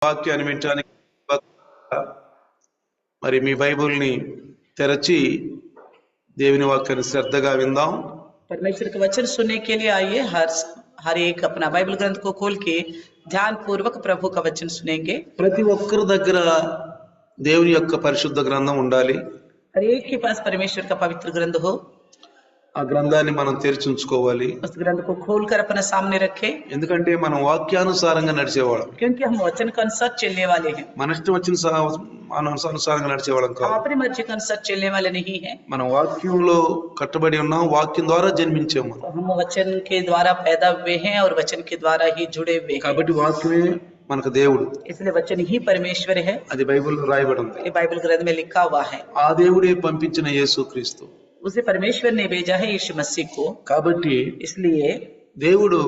వాక్యాన్ని వినటానికి మరి మీ బైబిల్ని తెరచి దేవుని వాక్యాన్ని శ్రద్ధగా విందాం. परमेश्वर का वचन सुनने के लिए आइए, हर एक अपना बाइबल ग्रंथ को खोल के ध्यान पूर्वक प्रभु का वचन सुनेंगे. ప్రతి ఒక్కరి దగ్గర దేవుని యొక్క పరిశుద్ధ గ్రంథం ఉండాలి. हर एक के पास परमेश्वर का पवित्र ग्रंथ हो. ఆ గ్రంథాన్ని మనం తెరిచి ఉంచుకోవాలి. उस ग्रंथ को खोलकर अपने सामने रखें, ఎందుకంటే మనం వాక్యానుసారంగా నడిచేవాళ్ళం. क्योंकि हम वचन के अनुसार चलने वाले हैं. మన ఇష్టం వచ్చిన అనుసారంగా నడిచేవాళ్ళం हम కాదు. अपनी मर्जी के अनुसार चलने वाले नहीं है. మనం వాక్యంలో కట్టుబడి ఉన్నాం, వాక్యం ద్వారా జన్మించాము. तो हम वचन के द्वारा पैदा हुए हैं और वचन के द्वारा ही जुड़े हुए हैं. కాబట్టి వాక్యమే మనకు దేవుడు. इसलिए वचन ही परमेश्वर है. అది బైబిల్లో రాయబడి ఉంది. ये बाइबल ग्रंथ में लिखा हुआ है. ఆ దేవుడే పంపించిన యేసుక్రీస్తు. उसे परमेश्वर ने भेजा है, यीशु मसीह को. కాబట్టి इसलिए దేవుడు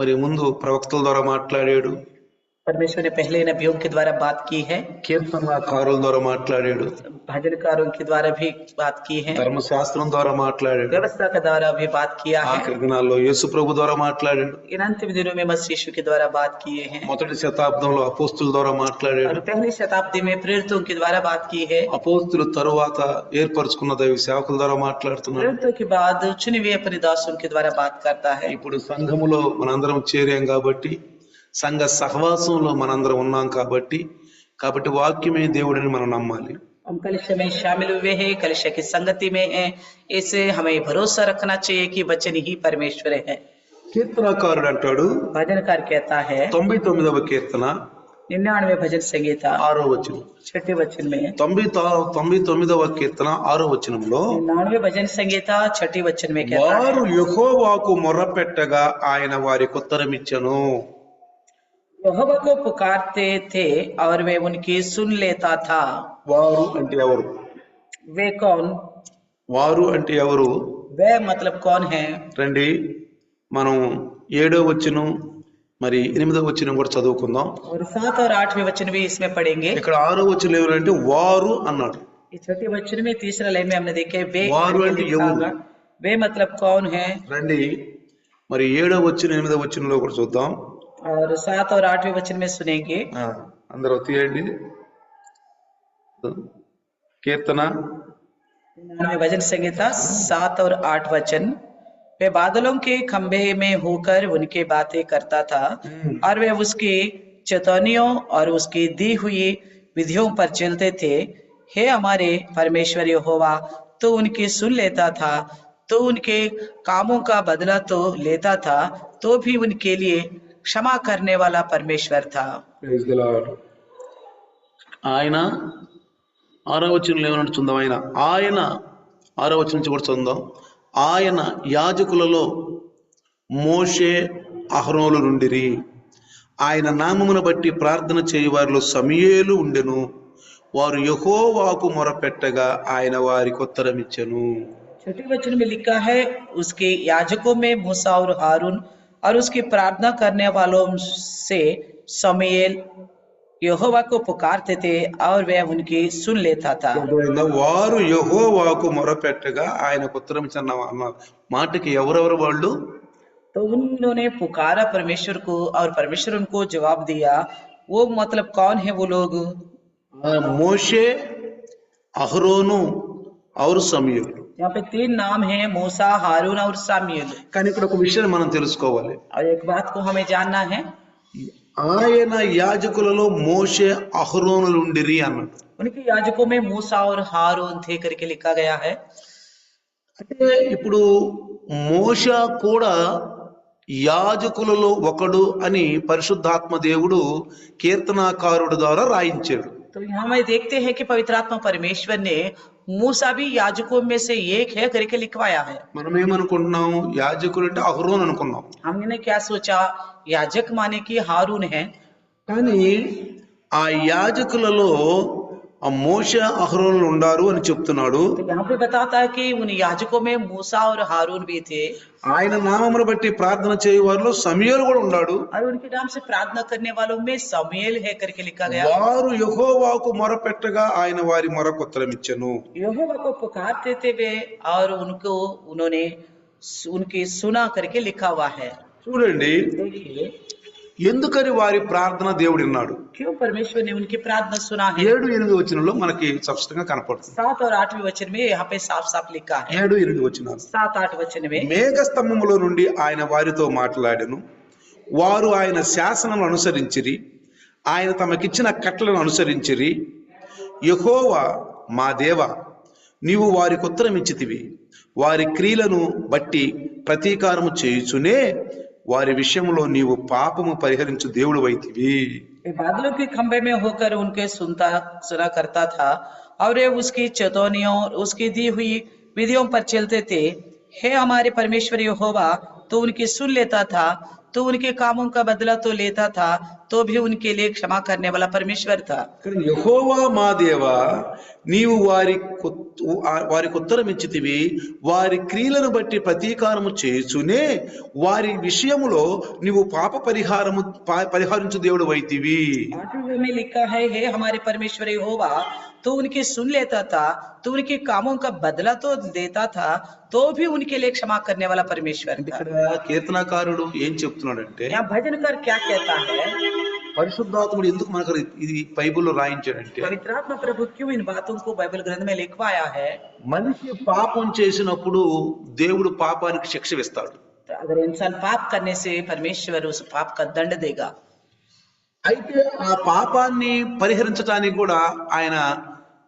మరి ముందు ప్రవక్తల ద్వారా మాట్లాడాడు, परमेश्वर ने पहले नबियों के द्वारा बात की है, కీర్తనకారుల ద్వారా మాట్లాడాడు, भजनकारों के द्वारा भी बात की है, ధర్మశాస్త్రం ద్వారా మాట్లాడాడు, व्यवस्था के द्वारा भी बात किया है. ఆఖరి దినాల్లో యేసు ప్రభు ద్వారా మాట్లాడాడు. इन अंतिम दिनों में मसीह यीशु के द्वारा बात किए हैं. మొదటి శతాబ్దంలో అపోస్తుల ద్వారా और మాట్లాడాడు. पहली शताब्दी में प्रेरितों के द्वारा बात की है. అపోస్తుల తరువాత ఏర్పరచుకున్న దైవ సేవకుల ద్వారా మాట్లాడుతున్నాడు. प्रेरितों के बाद चुने हुए अपने दासों के द्वारा बात करता है. ఇప్పుడు సంఘములో మనందరం చేరాం కాబట్టి, సంఘ సహవాసంలో మనందరం ఉన్నాం కాబట్టి వాక్యమే దేవుడని మనం నమ్మాలి. हम कलिशा में शामिल हुए हैं, कलिशा की संगति में है, इसे हमें भरोसा रखना चाहिए कि वचन ही परमेश्वर है. కీర్తనకారుడు అంటాడు, भजनकार कहता है 99వ కీర్తన 99 भजन संगीता 6వ వచనం, 6 वचन में 99వ కీర్తన 6వ వచనంలో 99 भजन संगीता 6 वचन में कहता है, వారు యెహోవాకు మొర్రపెట్టగా ఆయన వారికి ఉత్తరమిచ్చెను. यहोवा को पुकारते थे और वे उनकी सुन लेता था. వారు అంటే ఎవరు? वे कौन? వారు అంటే ఎవరు? वे मतलब कौन है? రండి మనం 7వ వచనం మరి 8వ వచనం కూడా చదువుకుందాం. और 7 और 8वें वचन भी इसमें पढ़ेंगे. ఇక్కడ 6వ వచనం ఏమంటే వారు అన్నాడు. इस छठे वचन में तीसरा लाइन में हमने देखे वे. వారు అంటే ఎవరు? वे मतलब कौन है? రండి మరి 7వ వచనం 8వ వచనంలో కూడా చూద్దాం. और 7 और 8वें वचन में सुनेंगे. అందరూ తీయండి. కీర్తన 99 भजन संगीता 7 और 8 वचन. वे बादलों के खंभे में होकर उनकी बातें करता था और वे उसकी चेतावनियों और उसकी दी हुई विधियों पर चलते थे. हे हमारे परमेश्वर यहोवा, तो उनकी सुन लेता था, तो उनके कामों का बदला तो लेता था, तो भी उनके लिए क्षमा करने वाला परमेश्वर था. Praise the Lord. ఆయన 6వ వచనంలో ఏమన్నా చూద్దాం. ఆయన 6వ వచనం నుంచి కూడా చూద్దాం. ఆయన యాజకులలో మోషే అహరోనులు నుండిరి. ఆయన నామమును బట్టి ప్రార్థన చేయు వారిలో సమూయేలు ఉండెను. వారు యెహోవాకు మొరపెట్టగా ఆయన వారికి ఉత్తరమిచ్చెను. छठे वचन में लिखा है, उसके याजकों में मूसा और हारून और उसकी प्रार्थना करने वालों से समूएल यहोवा को पुकारते थे और वह उनकी सुन लेता था. వారు యెహోవాకు మొరపెట్టగా ఆయనకు ఉత్తరమిచ్చిన మాటకి ఎవరెవరు వాళ్ళు? तो उन्होंने पुकारा परमेश्वर को और परमेश्वर उनको जवाब दिया. वो मतलब कौन है वो लोग? మోషే, అహరోను और సమూయేలు. यहाँ पे 3 नाम हैं, मूसा, हारून और सामुएल. కానీ ఇక్కడ ఒక విషయాన్ని మనం తెలుసుకోవాలి. और एक बात को हमें जानना है, ఆయన యాజకులలో మోషే అహరోనులు ఉండిరి అన్నాడు. उनके याजकों में मूसा और हारून थे करके लिखा गया है. అంటే ఇప్పుడు మోషే కూడా యాజకులలో ఒకడు అని పరిశుద్ధాత్మ దేవుడు కీర్తనాకారుడి ద్వారా రాయించాడు. तो यहाँ में देखते हैं कि पवित्र आत्मा परमेश्वर ने मूसा भी याजकों में से एक है करके लिखवाया है. మనం ఏమనుకుంటున్నాం? యాజకుడు అంటే అహరోను అనుకున్నాం. हमने क्या सोचा? याजक माने कि हारून है. కానీ ఆ యాజకులలో ఆ మోషే అహరోనులు ఉండారు అని చెప్తున్నాడు. तो यहाँ पे बताता है कि उन याजकों में मूसा और हारून भी थे. ఆయన నామమును బట్టి ప్రార్థన చేయు వారిలో సమూయేలు కూడా ఉన్నాడు. और उनके नाम से प्रार्थना करने वालों में समूएल है करके लिखा गया. వారు యెహోవాకు మొరపెట్టగా ఆయన వారి మొరకు ఉత్తరమిచ్చెను. यहोवा को पुकारते थे वे और उनको उन्होंने उनकी सुना करके लिखा हुआ है. చూడండి, देखिए ఎందుకని వారి ప్రార్థన దేవుడు విన్నాడు? क्यों परमेश्वर ने उनकी प्रार्थना सुना है। 7-8 వచనంలో మనకి స్పష్టంగా కనపడుతుంది. 7 और 8वें वचन में यहाँ पे साफ साफ लिखा है। 7-8 వచనాలు. 7-8 वचन में మేఘస్తంభములో నుండి ఆయన వారితో మాట్లాడెను, వారు ఆయన శాసనములను అనుసరించిరి, ఆయన తమకిచ్చిన కట్టలను అనుసరించిరి. యెహోవా మా దేవా, నీవు వారికి ఉత్తరమిచ్చితివి, వారి క్రియలను బట్టి ప్రతీకారము చేయుచునే వారి విషయంలో నీవు పాపము పరిహరించు దేవుడు వైతివి. बादलों के खंभे में होकर उनके सुना करता था और वे उसकी चेतावनियों उसकी दी हुई विधियों पर चलते थे। हे हमारे परमेश्वर यहोवा, तो उनकी सुन लेता था, तो उनके कामों का बदला तो लेता था, तो भी उनके लिए क्षमा करने वाला परमेश्वर था। యెహోవా మా దేవా, నీవు వారికి ఉత్తరమిచ్చితివి, వారి క్రియలను బట్టి ప్రతీకారము చేయుచునే వారి విషయములో నీవు పాప పరిహారించు దేవుడు వైతివి. 8वें में लिखा है, हे हमारे परमेश्वर यहोवा, तो उनकी सुन लेता था, तो उनके कामों का बदला तो देता था, तो भी उनके लिए क्षमा करने वाला परमेश्वर था। ఇక్కడ కీర్తనకారుడు ఏం చెప్తున్నాడంటే, यहाँ भजनकार क्या कहता है, పరిశుద్ధాత్ముడు ఎందుకు మనకు ఇది బైబిల్లో రాయించాడంటే, पवित्र आत्मा प्रभु क्यों इन बातों को बाइबल ग्रंथ में लिखवाया है। మనిషి పాపం చేసినప్పుడు దేవుడు పాపానికి శిక్ష వేస్తాడు. तो अगर इंसान पाप करने से परमेश्वर उस पाप का दंड देगा। అయితే ఆ పాపాన్ని పరిహరించడానికి కూడా ఆయన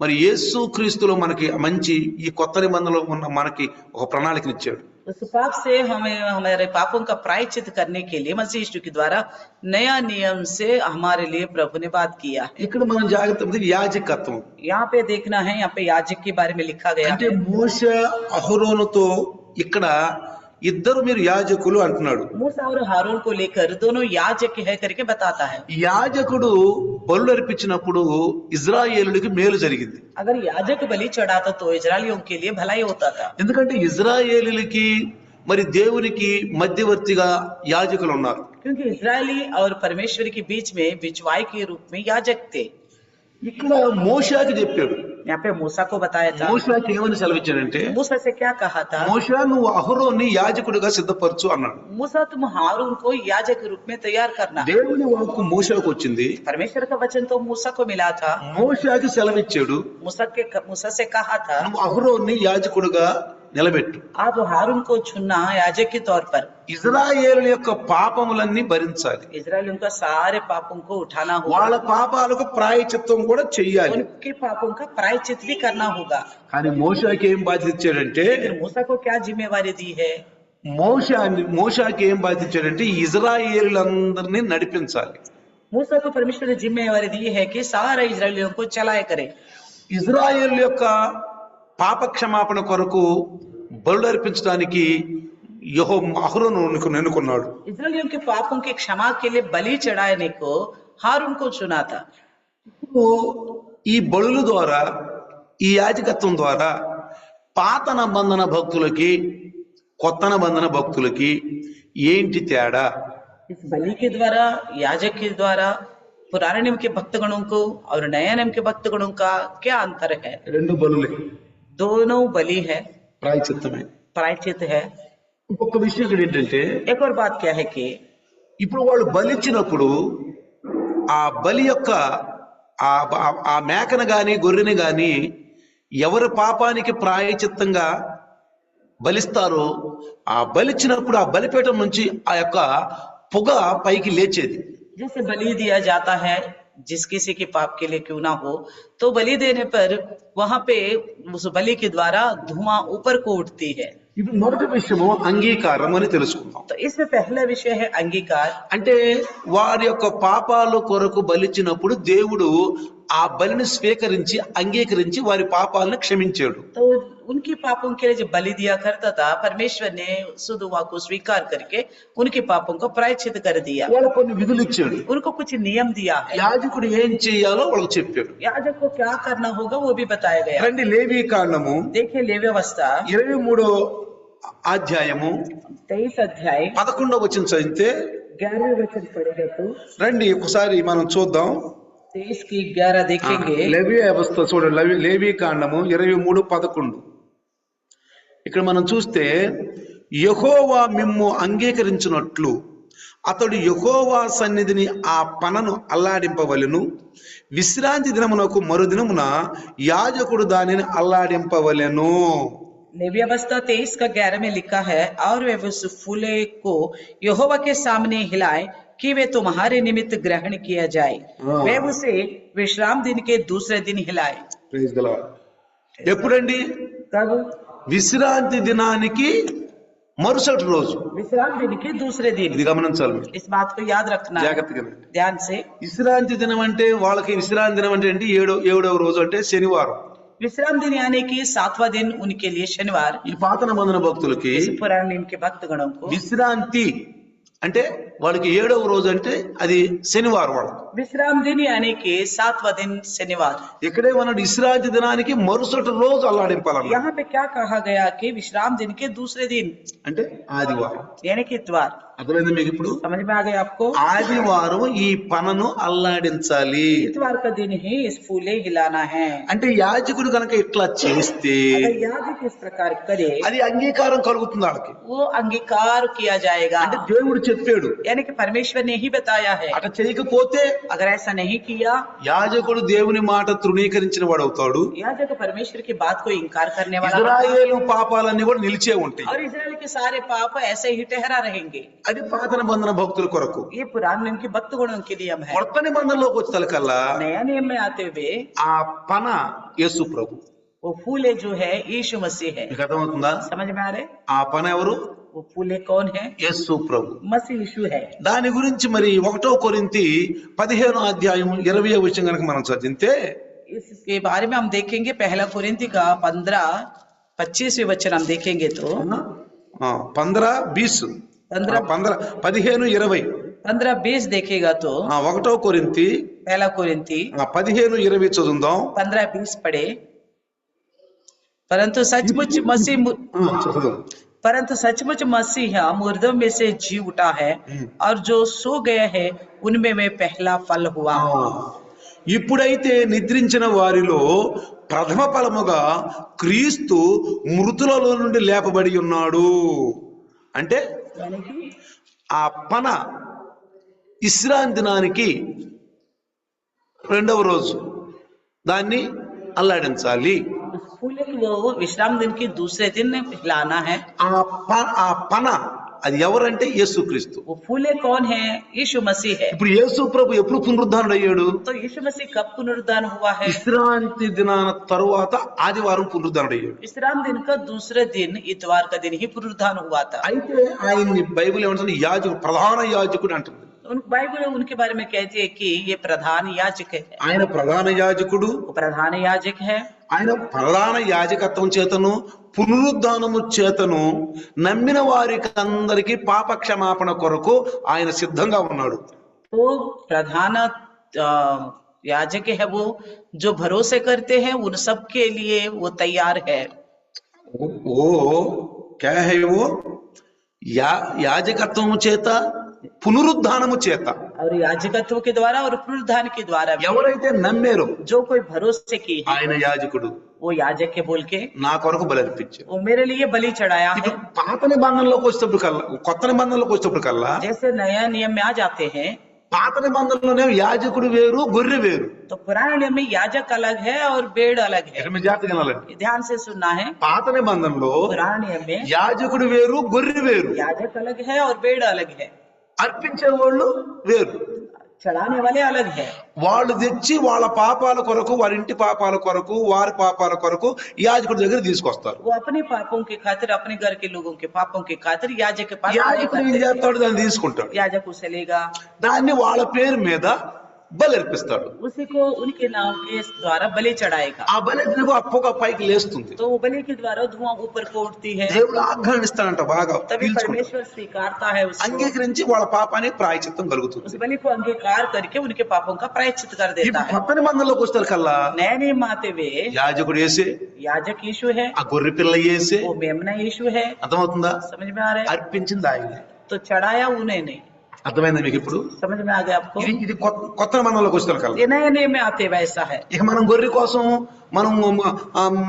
మరి యేసు క్రీస్తులో మనకి మంచి ఈ కొత్త నిబంధనలో ఉన్న మనకి ఒక ప్రణాళికనిచ్చాడు. उस पाप से हमें हमारे पापों का प्रायश्चित करने के लिए मसीह यीशु के द्वारा नया नियम से हमारे लिए प्रभु ने बात किया है। ఇక్కడ మనం జాగ్రత్త యాజకత్వం यहाँ पे देखना है, यहाँ पे याजक के बारे में लिखा गया అంటే है। మోషే అహరోనుతో ఇక్కడ ఇద్దరు మీరు యాజకులు అంటున్నాడు. मूसा और हारून को लेकर दोनों याजक है करके बताता है। యాజకుడు బలులు అర్పించినప్పుడు ఇజ్రాయేలుడికి మేలు జరిగింది. अगर याजक बलि चढ़ाता तो इजरायलियों के लिए भलाई होता था, ఎందుకంటే ఇజ్రాయేలులకి మరి దేవునికి మధ్యవర్తిగా యాజకులు ఉన్నారు. क्योंकि इजरायली और परमेश्वर के बीच में बिचवाई के रूप में याजक थे। ఇక్కడ మోషేకి చెప్పాడు. यहाँ पे मूसा को बताया था। మోషేకి ఏమని సెలవిచ్చాడంటే, मूसा से क्या कहा था, మోషే నువ్వు అహరోన్ని యాజకుడిగా సిద్ధపరచు అన్నాడు. मूसा तुम हारून को याजक रूप में तैयार करना। దేవుని వాక్కు మోషేకు వచ్చింది. परमेश्वर का वचन तो मूसा को मिला था। మోషేకి సెలవిచ్చాడు, मूसा से कहा था, నువ్వు అహరోన్ని యాజకుడిగా నిలబెట్టు. आप हारून को चुनना याजक के तौर पर। ఇజ్రాయేలు యొక్క పాపములన్నీ భరించాలి. इजरायलियों का सारे पापों को उठाना వాళ్ళ होगा, పాపాలకు ప్రాయశ్చిత్తం కూడా చెయ్యాలి. उनके पापों का प्रायश्चित भी करना होगा। కానీ మోషేకి ఏం బాధ్యత ఇచ్చాడంటే, लेकिन मूसा को क्या जिम्मेवारी दी है, మోషేకి ఏం బాధ్యత ఇచ్చాడంటే ఇజ్రాయేలులందరినీ నడిపించాలి. मूसा को परमेश्वर ने जिम्मेवारी दी है कि सारे इजरायलियों को चलाए करे। ఇజ్రాయేలు యొక్క పాప క్షమాపణ కొరకు బలులు అర్పించడానికి అహరోను ఎన్నుకున్నాడు. इजरायलियों के पापों की क्षमा के लिए बलि चढ़ाने को हारून को चुना था। ఇప్పుడు ఈ బలుల ద్వారా, ఈ యాజకత్వం ద్వారా పాత నిబంధన భక్తులకి కొత్త నిబంధన భక్తులకి ఏంటి తేడా? इस बलि के द्वारा, याजक के द्वारा पुराने नियम के भक्तगणों को और नए नियम के भक्तगणों का क्या अंतर है। రెండు బలులే, दोनों बलि है, ప్రాయశ్చిత్తమే. प्रायश्चित है। ఇంకొక విషయం ఇక్కడ ఏంటంటే, एक और बात क्या है कि ఇప్పుడు వాళ్ళు బలిచ్చినప్పుడు ఆ బలి యొక్క ఆ మేకను గాని గొర్రెని గాని ఎవరి పాపానికి ప్రాయచిత్తంగా బలిస్తారో ఆ బలిచ్చినప్పుడు ఆ బలిపీఠం నుంచి ఆ యొక్క పొగ పైకి లేచేది. जैसे बलि दिया जाता है जिस किसी के पाप के लिए क्यों ना हो, तो बलि देने पर वहां पे उस बलि के द्वारा धुआं ऊपर को उठती है। ఇప్పుడు మొదటి విషయము అంగీకారం అని తెలుసుకుందాం. तो इसमें पहला विषय है अंगीकार। అంటే వారి యొక్క పాపాల కొరకు బలిచ్చినప్పుడు దేవుడు ఆ బలిని స్వీకరించి అంగీకరించి వారి పాపాలను క్షమించాడు. तो उनके पापों के लिए जब बलि दिया करता था, परमेश्वर ने शुद्ध हुआ को स्वीकार करके उनके पापों को प्रायश्चित कर दिया। వాళ్ళకు కొన్ని విధులు ఇచ్చాడు. उनको कुछ नियम दिया है। యాజకుడు ఏం చేయాలో వాళ్ళకి చెప్పాడు. याजक को क्या करना होगा वो भी बताया गया। రండి లేవీ కాండము देखिए लेवी अवस्था 23వ అధ్యాయము 23 अध्याय 11వ వచనం చదివితే 11वें वचन पढ़ेगा तो రండి ఒకసారి మనం చూద్దాం. 23 की 11 देखेंगे। లేవీ అవస్థ చూడండి, లేవీ కాండము 23:11. ఇక్కడ మనం చూస్తే, యెహోవా మిమ్ము అంగీకరించినట్లు అతడు యెహోవా సన్నిధిని ఆ పనను అల్లాడింపవలెను. విశ్రాంతి దినమునకు మరుదినమున యాజకుడు దానిని అల్లాడింపవలెను. लेवी अवस्था 23 का 11 में लिखा है, और वे उस फूले को यहोवा के सामने हिलाए कि वे तुम्हारे निमित्त ग्रहण किया जाए। वे उसे विश्राम दिन के दूसरे दिन हिलाए। Praise the Lord. ఎప్పుడండి? कब? విశ్రాంతి దినానికి మరుసటి రోజు. विश्राम दिन के दूसरे दिन। ఇది గమనించాలి మీరు. इस बात को याद रखना है జాగ్రత్తగా వినండి. ध्यान से। విశ్రాంతి దినం అంటే వాళ్ళకి విశ్రాంతి దినం అంటే ఏంటి? ఏడవ రోజు అంటే శనివారం. विश्राम दिन यानी कि 7वां दिन उनके लिए शनिवार। ఈ పాత నిబంధన భక్తులకి इस पुराने नियम के भक्तगणों को విశ్రాంతి అంటే వాళ్ళకి ఏడవ రోజు అంటే అది శనివారం వాళ్ళకి. विश्राम दिन यानी कि 7वां दिन शनिवार। ఇక్కడే మన విశ్రాంతి దినానికి మరుసటి రోజు అల్లాడింపాలన్న. यहाँ पे क्या कहा गया कि विश्राम दिन के दूसरे दिन అంటే ఆదివారం. यानी कि इतवार। అర్థమైంది మీకు ఇప్పుడు? समझ में आ गया आपको? ఆదివారం ఈ పనను అల్లాడించాలి. इतवार का दिन ही इस फूले हिलाना है। అంటే యాజకుడు కనుక ఇట్లా చేస్తే अगर याजक इस प्रकार करे అది అంగీకారం కలుగుతుంది వాళ్ళకి. वो अंगीकार किया जाएगा। అంటే దేవుడు చెప్పాడు. यानी कि परमेश्वर ने ही बताया है। అట్లా చేయకపోతే अगर ऐसा नहीं किया యాజకుడు దేవుని మాట తృణీకరించిన వాడు అవుతాడు. याजक परमेश्वर की बात को इंकार करने वाला ఇశ్రాయేలు పాపాలన్నీ కూడా నిలిచే ఉంటాయి. और इजराइल के सारे पाप ऐसे ही ठहरा रहेंगे। అది పాత నిబంధన భక్తుల కొరకు. ये पुराने नियम के भक्त गुणों के नियम है। కొత్త నిబంధనలోకి వచ్చేసరికల్లా नया नियम में आते हुए ఆ పన యేసు ప్రభు. वो फूले जो है यीशु मसीह है। మీకు అర్థమవుతుందా? समझ में आ रहे? ఆ పన ఎవరు? वो फूले कौन है? యేసు ప్రభు. मसीह यीशु है। దాని గురించి మరి 1 కొరింథీ 15వ అధ్యాయం 20వ వచనం కనుక మనం చదివితే इसके बारे में हम देखेंगे। पहला कोरिन्थी का 15-25 वचन हम देखेंगे तो 15-20 15-20 देखेगा तो 1 కొరింథీ पहला कोरिन्थी 15-20 చదువుదాం. 15-20 पढ़े। परंतु सचमुच मसीह मुर्दों में से जी उठा है, और जो सो गए हैं उनमें मैं पहला फल हुआ। ఇప్పుడైతే నిద్రించిన వారిలో ప్రథమ ఫలముగా క్రీస్తు మృతులలో నుండి లేపబడి ఉన్నాడు. అంటే यानी कि ఆ పన విశ్రాంతి దినానికి రెండవ రోజు దాన్ని అల్లాడించాలి. उस फूले को विश्राम दिन के दूसरे दिन हिलाना है। ఆ పన అది ఎవరంటే యేసుక్రీస్తు. वो फूले कौन है? यीशु मसीह है। ఇప్పుడు యేసు ప్రభు ఎప్పుడు పునరుద్ధానుడు అయ్యాడు? तो यीशु मसीह कब पुनरुद्धान हुआ है? విశ్రాంతి దినాన తరువాత ఆదివారం పునరుద్ధానుడు అయ్యాడు. विश्राम दिन का दूसरे दिन इतवार का दिन ही पुनरुद्धान हुआ था। అయితే ఆయన్ని బైబిల్ ఏమంటుంది? యాజకుడు, ప్రధాన యాజకుడు అంటుంది. बाइबल उनके बारे में कहती है कि ये प्रधान याजक है। ఆయన ప్రధాన యాజకుడు. वो प्रधान याजक है। ఆయన ప్రధాన యాజకత్వం చేతను పునరుద్ధానము చేతను నమ్మిన వారికి అందరికీ పాప క్షమాపణ కొరకు ఆయన సిద్ధంగా ఉన్నాడు. तो प्रधान याजक है वो जो भरोसे करते हैं उन सब के लिए वो तैयार है। ఓ క్యా హై వో? యాజకత్వము చేత పునరుద్ధానము చేత और याजकत्व के द्वारा और पुनरुद्धान के द्वारा भी ఎవరైతే నమ్మారో जो कोई भरोसे की है ఆయన యాజకుడు. वो याजक के बोल के నా కొరకు బలి అర్పించాడు. वो मेरे लिए बलि चढ़ाया है। పాత నిబంధనలోకి వచ్చేటప్పుడు కల్లా, కొత్త నిబంధనలోకి వచ్చేటప్పుడు కల్లా जैसे नया नियम में आ जाते हैं పాత నిబంధనలోనే యాజకుడు వేరు, గొర్రె వేరు. तो पुराने नियम में याजक अलग है और भेड़ अलग है। ఇక్కడ మీరు జాగ్రత్తగా వినాలండి. ध्यान से सुनना है। పాత నిబంధనలో पुराने नियम में యాజకుడు వేరు, గొర్రె వేరు. याजक अलग है और भेड़ अलग है। అర్పించే వాళ్ళు వేరు. चढ़ाने वाले अलग है। వాళ్ళు తెచ్చి వాళ్ళ పాపాల కొరకు, వారి ఇంటి పాపాల కొరకు, వారి పాపాల కొరకు యాజకుడి దగ్గర తీసుకొస్తారు. वो अपने पापों की खातिर, अपने घर के लोगों के पापों की खातिर याजक के पास యాజకుడు ఏం చేస్తాడు? దాన్ని తీసుకుంటాడు. याजक उसे लेगा, దాన్ని వాళ్ళ పేరు మీద బలి అర్పిస్తాడు. उसी को उनके नाम के द्वारा बलि चढ़ाएगा। ఆ బలి అప్పొక పైకి లేస్తుంది. तो वो बलि के द्वारा धुआं ऊपर को उठती है। దేవుడు ఆజ్ఞానిస్తాడంట, బాగా तभी పీల్చుకుంటాడు. परमेश्वर स्वीकारता है उसको। అంగీకరించి వాళ్ళ పాపానికి ప్రాయశ్చిత్తం కలుగుతుంది. उस बलि को अंगीकार करके उनके पापों का प्रायश्चित कर देता ఇప్పుడు है। కొత్త నిబంధనలోకి వస్తారు కల్లా नए नियम आते हुए యాజకుడు వేసే, याजक यीशु है, ఆ గొర్రె పిల్ల వేసే. वो मेमना यीशु है। అర్థమవుతుందా? समझ में आ रहा है? అర్పించింది ఆయన. तो चढ़ाया उन्हें नहीं। అర్థమైందా మీకు ఇప్పుడు? समझ में आ गया आपको? ఇది కొత్త నిబంధనలోకి వస్తారు కల్లా. ये नए नियम में आते वैसा है। ఇక మనం గొర్రె కోసం, మనం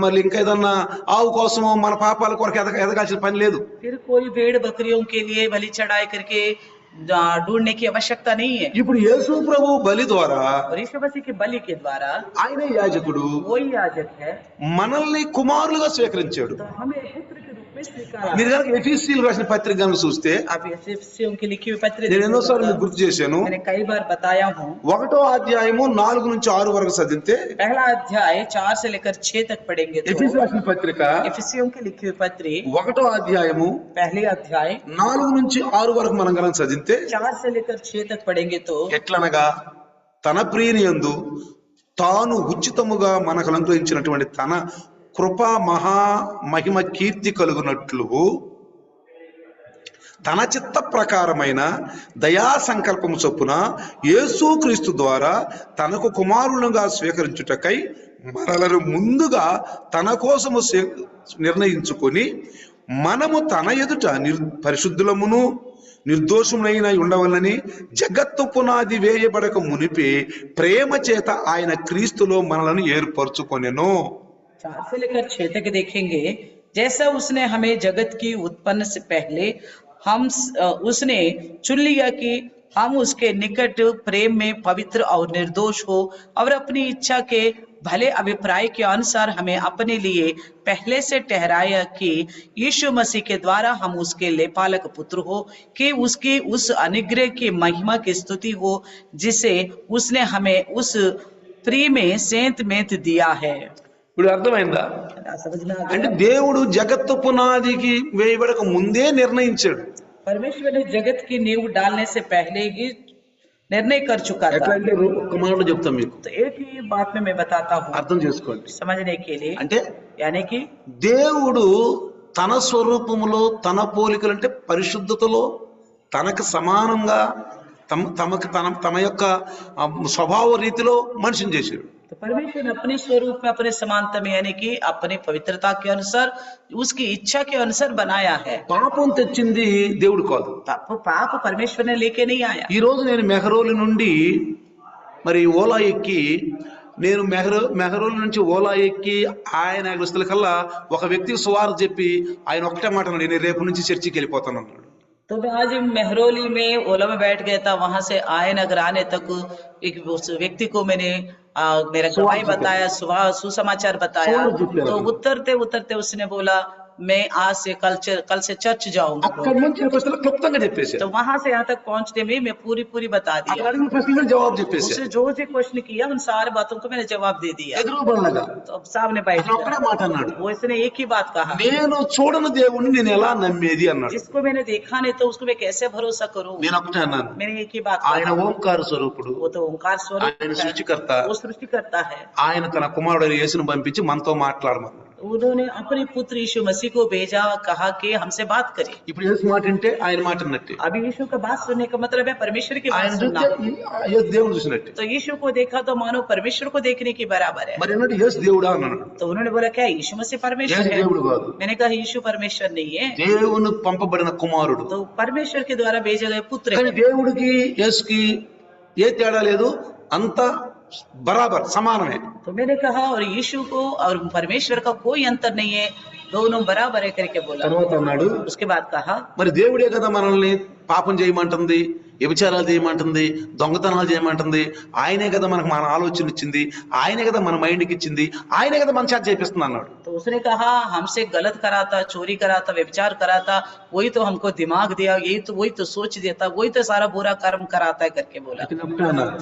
మళ్ళీ ఇంకా ఏదన్నా ఆవు కోసం మన పాపాల కొరకు ఎదగాల్సిన పని లేదు. फिर कोई भेड़ बकरियों के लिए बलि चढ़ाई करके ढूंढने की आवश्यकता नहीं है। ఇప్పుడు యేసు ప్రభు బలి ద్వారా और यीशु मसीह के बलि के द्वारा ఆయనే యాజకుడు वही याजक है, మనల్ని కుమారులుగా స్వీకరించాడు. तो हमें पुत्र के रूप में स्वीकारा। మీరు కనుక ఎఫీసీయులకు రాసిన పత్రిక కనుక చూస్తే आप एफिसियों की लिखी हुई पत्र నేను ఎన్నోసార్లు మీకు గుర్తు చేశాను. मैंने कई बार बताया हूँ। 1వ అధ్యాయము 4 నుంచి 6 వరకు చదివితే पहला अध्याय 4 से लेकर 6 तक पढ़ेंगे तो ఎఫీసీ రాసిన పత్రిక एफिसियों की लिखी हुई पत्री 1వ అధ్యాయము पहले अध्याय 4 నుంచి 6 వరకు మనం కనుక చదివితే 4 से लेकर 6 तक पढ़ेंगे तो ఎట్లనగా తన ప్రియుని యందు తాను ఉచితముగా మనకు అనుగ్రహించినటువంటి తన కృప మహా మహిమ కీర్తి కలుగునట్లు తన చిత్త ప్రకారమైన దయా సంకల్పము చొప్పున యేసుక్రీస్తు ద్వారా తనకు కుమారులుగా స్వీకరించుటకై మనలను ముందుగా తన కోసము నిర్ణయించుకొని మనము తన ఎదుట పరిశుద్ధులమును నిర్దోషములైన ఉండవలని జగత్తు పునాది వేయబడక మునిపే ప్రేమ చేత ఆయన క్రీస్తులో మనలను ఏర్పరచుకొనెను. 4 से लेकर 6 तक देखेंगे। जैसा उसने हमें जगत की उत्पन्न से पहले उसने चुन लिया कि हम उसके निकट प्रेम में पवित्र और निर्दोष हो और अपनी इच्छा के भले अभिप्राय के अनुसार हमें अपने लिए पहले से ठहराया कि यीशु मसीह के द्वारा हम उसके लेपालक पुत्र हो, कि उसकी उस अनुग्रह की महिमा की स्तुति हो जिसे उसने हमें उस प्रिय में सेंत में दिया है। ఇప్పుడు అర్థమైందా? అంటే దేవుడు జగత్తు పునాదికి వేయబడక ముందే నిర్ణయించాడు. परमेश्वर ने जगत की नींव डालने से पहले ही निर्णय कर चुका था। ఎట్లా అంటే ఒక మాటలో చెప్తాం మీకు, तो एक ही बात में मैं बताता हूँ అర్థం చేసుకోండి. समझने के लिए। అంటే यानी कि దేవుడు తన స్వరూపములో తన పోలికలు అంటే పరిశుద్ధతలో తనకు సమానంగా తమ యొక్క స్వభావ రీతిలో మనిషిని చేశాడు. तो परमेश्वर ने अपने स्वरूप में अपने समानता में यानी कि अपनी पवित्रता के अनुसार उसकी इच्छा के अनुसार बनाया है। పాపం తెచ్చింది దేవుడు కాదు. पाप परमेश्वर ने लेके नहीं आया। ఈ రోజు నేను మెహరోలి నుండి మరి ఓలా ఎక్కి నేను మెహరోలి నుంచి ఓలా ఎక్కి ఆయన కల్లా ఒక వ్యక్తికి సువార్త చెప్పి ఆయన ఒకటే మాట అన్నాడు, నేను రేపు నుంచి చర్చికి వెళ్ళిపోతాను అన్నాడు. तो मैं आज मेहरोली में ओला में बैठ गया था, वहां से आए नगर आने तक एक उस व्यक्ति को मैंने मेरा गवाही बताया, सुसमाचार बताया। तो उतरते उतरते उसने बोला मैं आज से कल से चर्च जाऊंगा। అక్కడి నుంచి క్లుప్తంగా చెప్పేసి तो वहां से यहाँ तक पहुंचने में मैं पूरी बता दी। అడిగిన ప్రశ్నలకు జవాబు చెప్పేసి उसने जो क्वेश्चन किया उन सारे बातों को मैंने जवाब दे दिया। ఎదురు బల్లగా तो अब सामने बैठ అతను ఒక్కడే మాట అన్నాడు, वो इसने एक ही बात कहा, నేను చూడని దేవుణ్ణి నేను ఎలా నమ్మేది అన్నాడు. जिसको मैंने देखा नहीं तो उसको मैं कैसे भरोसा करूं। నేను ఒకటే అన్నాను, मैंने एक ही बात ఆయన कहा, ఓంకార స్వరూపుడు, वो तो ओंकार स्वरूप ఆయన है, సృష్టికర్త, वो सृष्टि करता है। ఆయన తన కుమారుడు యేసును పంపించి మనతో మాట్లాడమన్నాడు. उन्होंने अपने पुत्र यीशु मसीह को भेजा, कहा कि हमसे बात करे। ఇప్పుడు యేసు మాట వింటే ఆయన మాట విన్నట్టే, अभी यीशु का बात सुनने का मतलब है परमेश्वर की बात ఆయన सुनना। చూస్తే యేసు దేవుడు చూసినట్టే. तो यीशु को देखा तो मानो परमेश्वर को देखने के बराबर है। మరి అన్నాడు యేసు దేవుడా అన్నాడు. तो उन्होंने बोला क्या यीशु मसीह परमेश्वर యేసు है? దేవుడు కాదు, मैंने कहा यीशु परमेश्वर नहीं है, దేవుని పంపబడిన కుమారుడు. तो परमेश्वर के द्वारा भेजे गए पुत्र కానీ है। దేవుడికి యేసుకి ఏ తేడా లేదు, అంతా బరాబర్ సమానమే. तो मैंने कहा और यीशु को और परमेश्वर का कोई अंतर नहीं है, दोनों बराबर है करके बोला। తర్వాత అన్నాడు, उसके बाद कहा మరి దేవుడే కదా మనల్ని పాపం చేయమంటుంది, వ్యభిచారాలు చేయమంటుంది, దొంగతనాలు చేయమంటుంది, ఆయనే కదా మనకు మన ఆలోచన ఇచ్చింది, ఆయనే కదా మన మైండ్కి ఇచ్చింది, ఆయనే కదా మన చేత చేపిస్తుంది అన్నాడు. तो उसने कहा हमसे गलत कराता, चोरी कराता, व्यभिचार कराता, वही तो हमको दिमाग दिया, वही तो सोच देता, वही तो सारा बुरा कर्म कराता है करके बोला।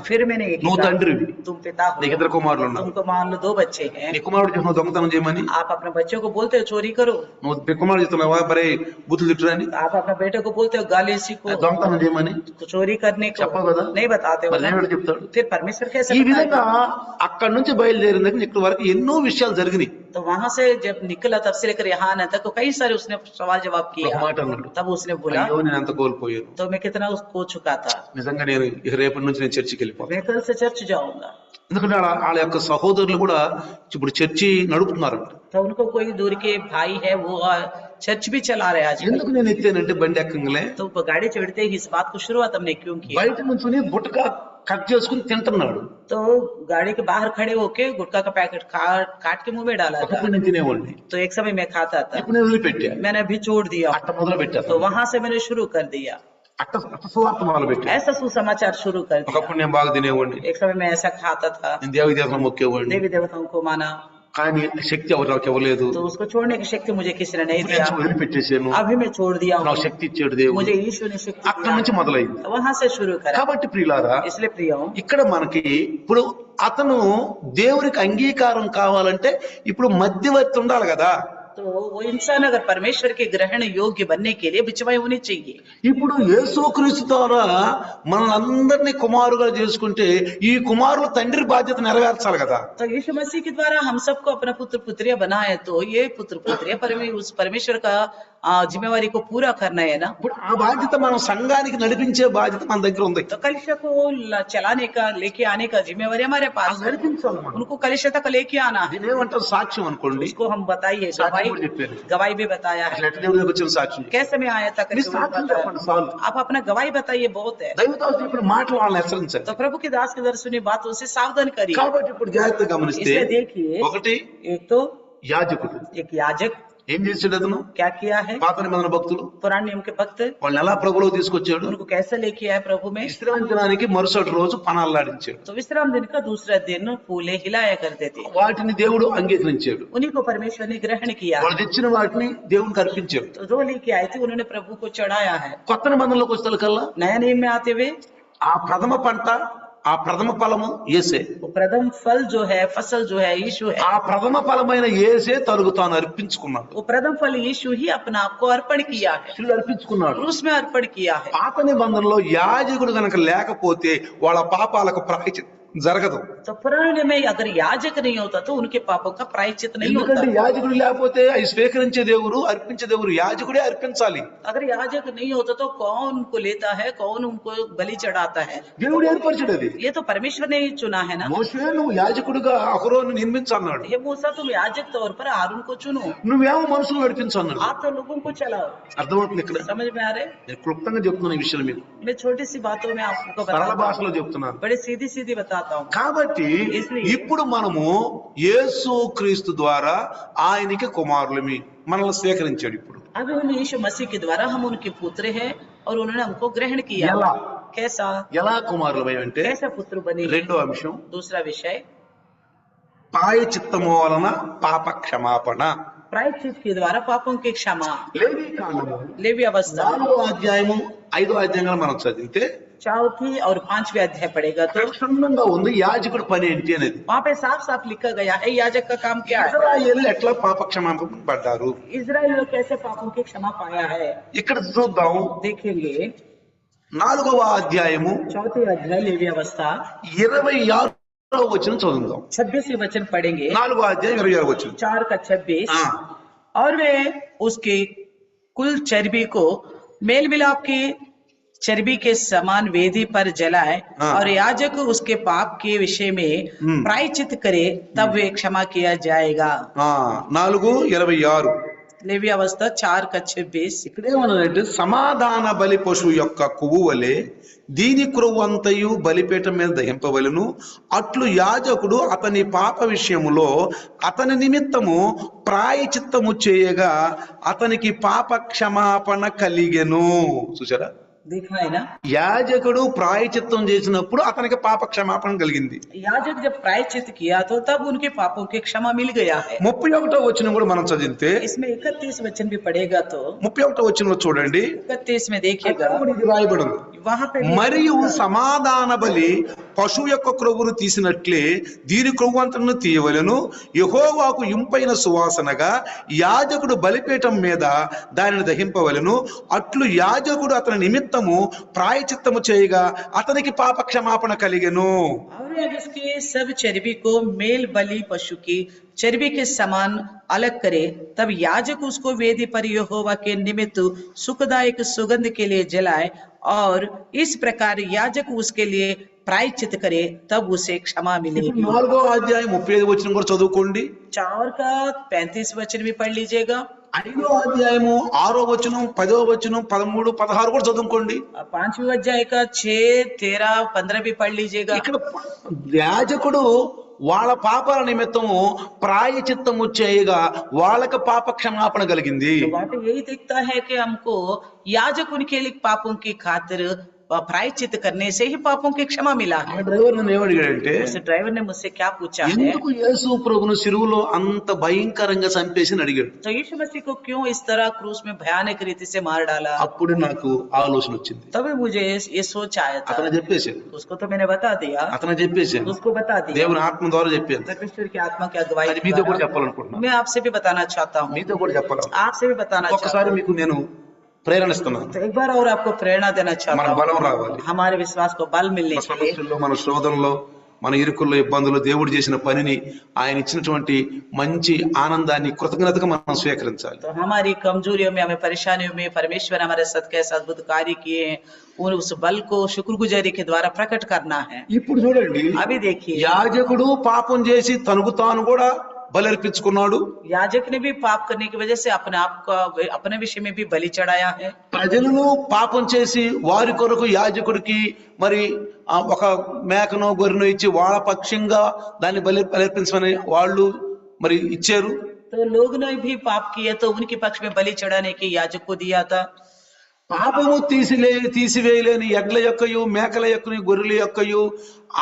फिर मैंने एक నువ్వు తండ్రివి, तुम पिता हो, నీకు ఇద్దరు కుమారులు ఉన్నారు, तुमको मान लो 2 बच्चे हैं, నీ కుమారుడు చెప్పిన దొంగతనం చేయమని, आप अपने बच्चों को बोलते हो चोरी करो, నువ్వు కుమారుడు చెప్తున్నావా బరే బూతులు తిట్టురని, आप अपने बेटे को बोलते हो गाली सीखो, దొంగతనం చేయమని चोरी करने को చెప్పవు కదా, नहीं बताते हो, మరి దేవుడు చెప్తాడు. फिर परमेश्वर कैसे ఈ बताएगा? విధంగా అక్కడి నుంచి బయలుదేరిన దగ్గర ఇక్కడ వరకు ఎన్నో విషయాలు జరిగినాయి. तो वहां से जब निकला तब से लेकर यहाँ आने तक तो कई सारे उसने सवाल जवाब ఒక किया। మాట అన్నాడు, तब उसने बोला అయ్యో నేను ఎంత కోల్పోయాను, तो मैं कितना उसको चुका था, నిజంగా నేను ఇక రేపటి నుంచి నేను చర్చికి వెళ్ళిపోతాను. मैं कल से चर्च जाऊंगा। ఎందుకంటే వాళ్ళ యొక్క సహోదరులు కూడా ఇప్పుడు చర్చి నడుపుతున్నారు. तो उनको कोई दूर के भाई है वो चर्च भी चला रहे आज। ఎందుకు నేను ఎత్తానంటే బండి ఎక్కగలే तो गाड़ी चढ़ते ही इस बात को शुरुआत हमने क्यों की, బయట నుంచి బుట్టక కట్ చేసుకుని తింటున్నాడు. तो गाड़ी के बाहर खड़े होके गुटखा का पैकेट काट के मुंह में डाला था। ఒకప్పుడు నేను తినేవాడిని, तो एक समय मैं खाता था, ఇప్పుడు నేను వదిలిపెట్టా, मैंने अभी छोड़ दिया, అట్ట మొదలు పెట్టా. तो वहां से मैंने शुरू कर दिया। అట్ట సువార్త మొదలు పెట్టి ऐसा सुसमाचार शुरू कर दिया। ఒకప్పుడు నేను బాగా తినేవాడిని, एक समय मैं ऐसा खाता था, నేను దేవతను మొక్కేవాడిని, देवी देवताओं को माना, కానీ శక్తి ఎవరు నాకు ఇవ్వలేదు. तो उसको छोड़ने की शक्ति मुझे किसी ने नहीं ఇప్పుడు दिया। నేను వదిలిపెట్టేసాను, अभी मैं छोड़ दिया हूँ, నాకు శక్తి ఇచ్చాడు దేవుడు. मुझे यीशु ने शक्ति అక్కడి दिया। నుంచి మొదలైంది. तो वहां से शुरू करा। కాబట్టి ప్రియులారా, इसलिए प्रियो, ఇక్కడ మనకి ఇప్పుడు అతను దేవునికి అంగీకారం కావాలంటే ఇప్పుడు మధ్యవర్తి ఉండాలి కదా. तो वो इंसान अगर परमेश्वर के ग्रहण योग्य बनने के लिए बिचवाई होनी चाहिए। ఇప్పుడు యేసుక్రీస్తు ద్వారా మనల్ని కుమారుగా చేసుకుంటే ఈ కుమారుల తండ్రి బాధ్యత నెరవేర్చాలి కదా. तो यीशु मसीह के द्वारा हम सबको अपना पुत्र पुत्रिया बनाए, तो ये पुत्र पुत्रिया उस परमेश्वर का जिम्मेवारी को पूरा करना है ना। ఇప్పుడు ఆ బాధ్యత మనం సంఘానికి నడిపించే బాధ్యత మన దగ్గర ఉంది. तो कलिशा को चलाने का, लेके आने का जिम्मेवारी हमारे पास है। నడిపించాలి మనం. उनको कलिशा तक लेके आना है। దీనేమంటారు సాక్ష్యం అనుకోండి. उसको हम बताइए, సాక్ష్యం కూడా చెప్పారు. गवाही भी बताया है। అసలు ఎట్లా దేవుడి దగ్గరికి వచ్చిన సాక్ష్యం कैसे में आया था, మీ సాక్ష్యం చెప్పండి చాలు. आप अपना गवाही बताइए, बहुत है। దైవదాసు చెప్పిన మాటలు వాళ్ళని హెచ్చరించండి. तो प्रभु के दास के द्वारा सुनी बातों से सावधान करिए। కాబట్టి ఇప్పుడు జాగ్రత్తగా గమనిస్తే इसलिए देखिए, ఒకటి एक तो యాజకుడు एक याजक ఏం చేసాడు, అతను क्या किया है, పాత నిబంధన భక్తులు पुराने नियम के भक्त వాళ్ళని ఎలా ప్రభులో తీసుకొచ్చాడు, उनको कैसे लेके आए प्रभु में। విశ్రాంతి దినానికి మరుసటి రోజు పనాల్లాడించాడు. तो विश्राम दिन का दूसरा दिन फूले हिलाया करते थे, వాటిని దేవుడు అంగీకరించాడు. उन्हीं को परमेश्वर ने ग्रहण किया। వాళ్ళు తెచ్చిన వాటిని దేవునికి అర్పించాడు. तो जो लेके आए थे उन्होंने प्रभु को चढ़ाया है। కొత్త నిబంధనలోకి వస్తే కల్లా नया नियम में आते हुए ఆ ప్రథమ పంట, ఆ ప్రథమ ఫలము యేసే. वो प्रथम फल जो है, फसल जो है, यीशु है। ఆ ప్రథమ ఫలమైన యేసే తనకు తాను అర్పించుకున్నాడు. वो प्रथम फल यीशु ही अपना आप को अर्पण किया है, శిలువ అర్పించుకున్నాడు. क्रूस में अर्पण किया है। పాత నిబంధనలో యాజకుడు గనక లేకపోతే వాళ్ళ పాపాలకు ప్రాయశ్చిత్తం జరగదు. तो पुराने में अगर याजक नहीं होता तो उनके पापों का प्रायश्चित नहीं होता। ఎందుకంటే యాజకుడు లేకపోతే అవి స్వీకరించే దేవుడు, అర్పించే దేవుడు యాజకుడే అర్పించాలి. अगर याजक नहीं होता तो कौन उनको लेता है, कौन उनको बलि चढ़ाता है? దేవుడు ఏర్పరిచాడు అది. ये तो परमेश्वर ने ही चुना है ना। మోషే నువ్వు యాజకుడుగా అహరోను నిర్మించన్నాడు, हे मूसा, तुम याजक तौर पर हारून को चुनो, నువ్వేమో మనుషులు నడిపించన్నాడు. आप तो लोगों को चलाओ। అర్థమవుతుంది ఇక్కడ. समझ में आ रहे? నేను క్లుప్తంగా చెప్తున్నాను ఈ విషయం మీకు, मैं छोटी सी बातों में आपको సరళ बताता हूँ, భాషలో చెప్తున్నాను. बड़े सीधी सीधी बताता हूँ। కాబట్టి ఇప్పుడు మనము యేసు క్రీస్తు ద్వారా ఆయనకి కుమారులమి, మనల్ని స్వీకరించాడు. ఇప్పుడు अभी हम यीशु मसीह के द्वारा हम उनके पुत्र हैं और उन्होंने हमको ग्रहण किया। ఎలా कैसा, ఎలా కుమారులమై అంటే कैसे पुत्र बने? రెండో అంశం, दूसरा विषय, ప్రాయచిత్తము వలన పాప క్షమాపణ. प्रायश्चित के द्वारा पापों की क्षमा। లేవీకాండము लेवी अवस्था 4వ అధ్యాయము 5వ అధ్యాయంగా మనం చదివితే चौथी और 5वें अध्याय पढ़ेगा तो క్షుణ్ణంగా ఉంది యాజకుడు పని ఏంటి అనేది. वहाँ पे साफ साफ लिखा गया है याजक का काम क्या है, ఇశ్రాయేలు ఎట్లా పాప క్షమాపణ పడ్డారు इजराइल लोग कैसे पापों की क्षमा पाया है। ఇక్కడ చూద్దాం. देखेंगे 4వ అధ్యాయము चौथी अध्याय लेवी अवस्था 26వ వచనం చదువుదాం. 26 वचन पढ़ेंगे, 4వ అధ్యాయం 26వ వచనం. 4 का 26। ఆ, और वे उसके कुल चर्बी को मेल मिलाप की चर्बी के समान वेदी पर जलाए हाँ। और याजक उसके पाप के विषय में प्रायश्चित करे, तब वे क्षमा किया जाएगा। 4:26. लेवी अवस्था 4 का 26। ఇక్కడేమన్నాడంటే సమాధాన బలి పశువు యొక్క కొవ్వు వలె దీని క్రొవ్వంతయు బలిపీఠం మీద దహింపవలెను, అట్లు యాజకుడు అతని పాప విషయములో అతని నిమిత్తము ప్రాయచిత్తము చేయగా అతనికి పాప క్షమాపణ కలిగెను. చూసారా, देखा है ना, యాజకుడు ప్రాయచిత్తం చేసినప్పుడు అతనికి పాప క్షమాపణ కలిగింది. याजक जब प्रायश्चित किया तो तब उनके पापों की क्षमा मिल गया है। 31వ వచనం కూడా మనం చదివితే इसमें 31 वचन भी पढ़ेगा तो 31వ వచనంలో చూడండి, 31 में देखिएगा, అక్కడ కూడా ఇది రాయబడి ఉంది. वहां पे మరియు సమాధాన బలి పశువు యొక్క క్రొవ్వును తీసినట్లే దీని క్రొవ్వంతను తీయవలెను, యెహోవాకు ఇంపైన సువాసనగా యాజకుడు బలిపీఠం మీద దానిని దహింపవలెను, అట్లు యాజకుడు అతని నిమిత్తము ప్రాయచిత్తము చేయగా అతనికి పాప క్షమాపణ కలిగెను. और इसके सब चर्बी को मेल बलि पशु की चर्बी के समान अलग करे, तब याजक उसको वेदी पर यहोवा के निमित्त सुखदायक सुगंध के लिए जलाए, और इस प्रकार याजक उसके लिए प्रायश्चित करे, तब उसे क्षमा मिलेगी। 4వ అధ్యాయం 35వ వచనం కూడా చదువుకోండి. 4 का 35 वचन भी पढ़ लीजिएगा, 5వ అధ్యాయము 6వ వచనం 10వ వచనం 13 16 కూడా చదువుకోండి. 5वें अध्याय का 6 13 15 भी पढ़ लीजिएगा। ఇక్కడ యాజకుడు వాళ్ళ పాపాల నిమిత్తము ప్రాయచిత్తము చేయగా వాళ్ళకి పాప క్షమాపణ కలిగింది. तो वहाँ पे यही दिखता है कि हमको याजक उनके लिए पापों की खातिर प्रायश्चित करने से ही पापों की क्षमा मिला ఆ है। డ్రైవర్ నన్ను ఏమడిగాడంటే, उस ड्राइवर ने मुझसे क्या पूछा है, ఎందుకు యేసు ప్రభును సిలువలో అంత భయంకరంగా చంపేసి అని అడిగాడు. तो यीशु मसीह को क्यों इस तरह क्रूस में भयानक रीति से मार डाला। అప్పుడు నాకు ఆలోచన వచ్చింది. तभी मुझे ये सोच आया था। అతను చెప్పేశాను, उसको तो मैंने बता दिया, అతను చెప్పేశాను, उसको बता दिया, దేవుని ఆత్మ ద్వారా చెప్పాను. परमेश्वर की आत्मा की अगुवाई అది के మీతో కూడా द्वारा చెప్పాలనుకుంటున్నాను, मैं आपसे भी बताना चाहता हूँ, మీతో కూడా చెప్పాలి. आपसे भी बताना चाहता ఒక్కసారి మీకు నేను ప్రేరణిస్తున్నాను. हूँ। तो एक बार और आपको प्रेरणा देना మన चाहता हूँ, బలం రావాలి. हमारे विश्वास को बल मिलने మన के लिए। సమస్యల్లో, మన శోధనలో, మన ఇరుకుల్లో, ఇబ్బందులు, దేవుడు చేసిన పనిని, ఆయన ఇచ్చినటువంటి మంచి ఆనందాన్ని కృతజ్ఞతగా మనం స్వీకరించాలి. तो हमारी कमजोरियों में, हमें परेशानियों में परमेश्वर हमारे साथ कैसे अद्भुत कार्य किए हैं, और उस बल को शुक्रगुजारी के द्वारा प्रकट करना है। ఇప్పుడు చూడండి, अभी देखिए, యాజకుడు పాపం చేసి తనకు తాను కూడా బలర్పించుకున్నాడు. याजक ने भी पाप करने की वजह से अपने आप का, अपने विषय में भी बलि चढ़ाया है। ప్రజలను పాపం చేసి వారి కొరకు యాజకుడికి మరి ఒక మేకనో గొర్రెనో ఇచ్చి వాళ్ళ పక్షంగా దాన్ని బలర్పించమని వాళ్ళు మరి ఇచ్చారు. तो लोग ने भी पाप किए तो उनके पक्ष में बलि चढ़ाने के याजक को दिया था। పాపము తీసివేయలేని ఎడ్ల యొక్కయు, మేకల యొక్కయు, గొర్రెల యొక్కయు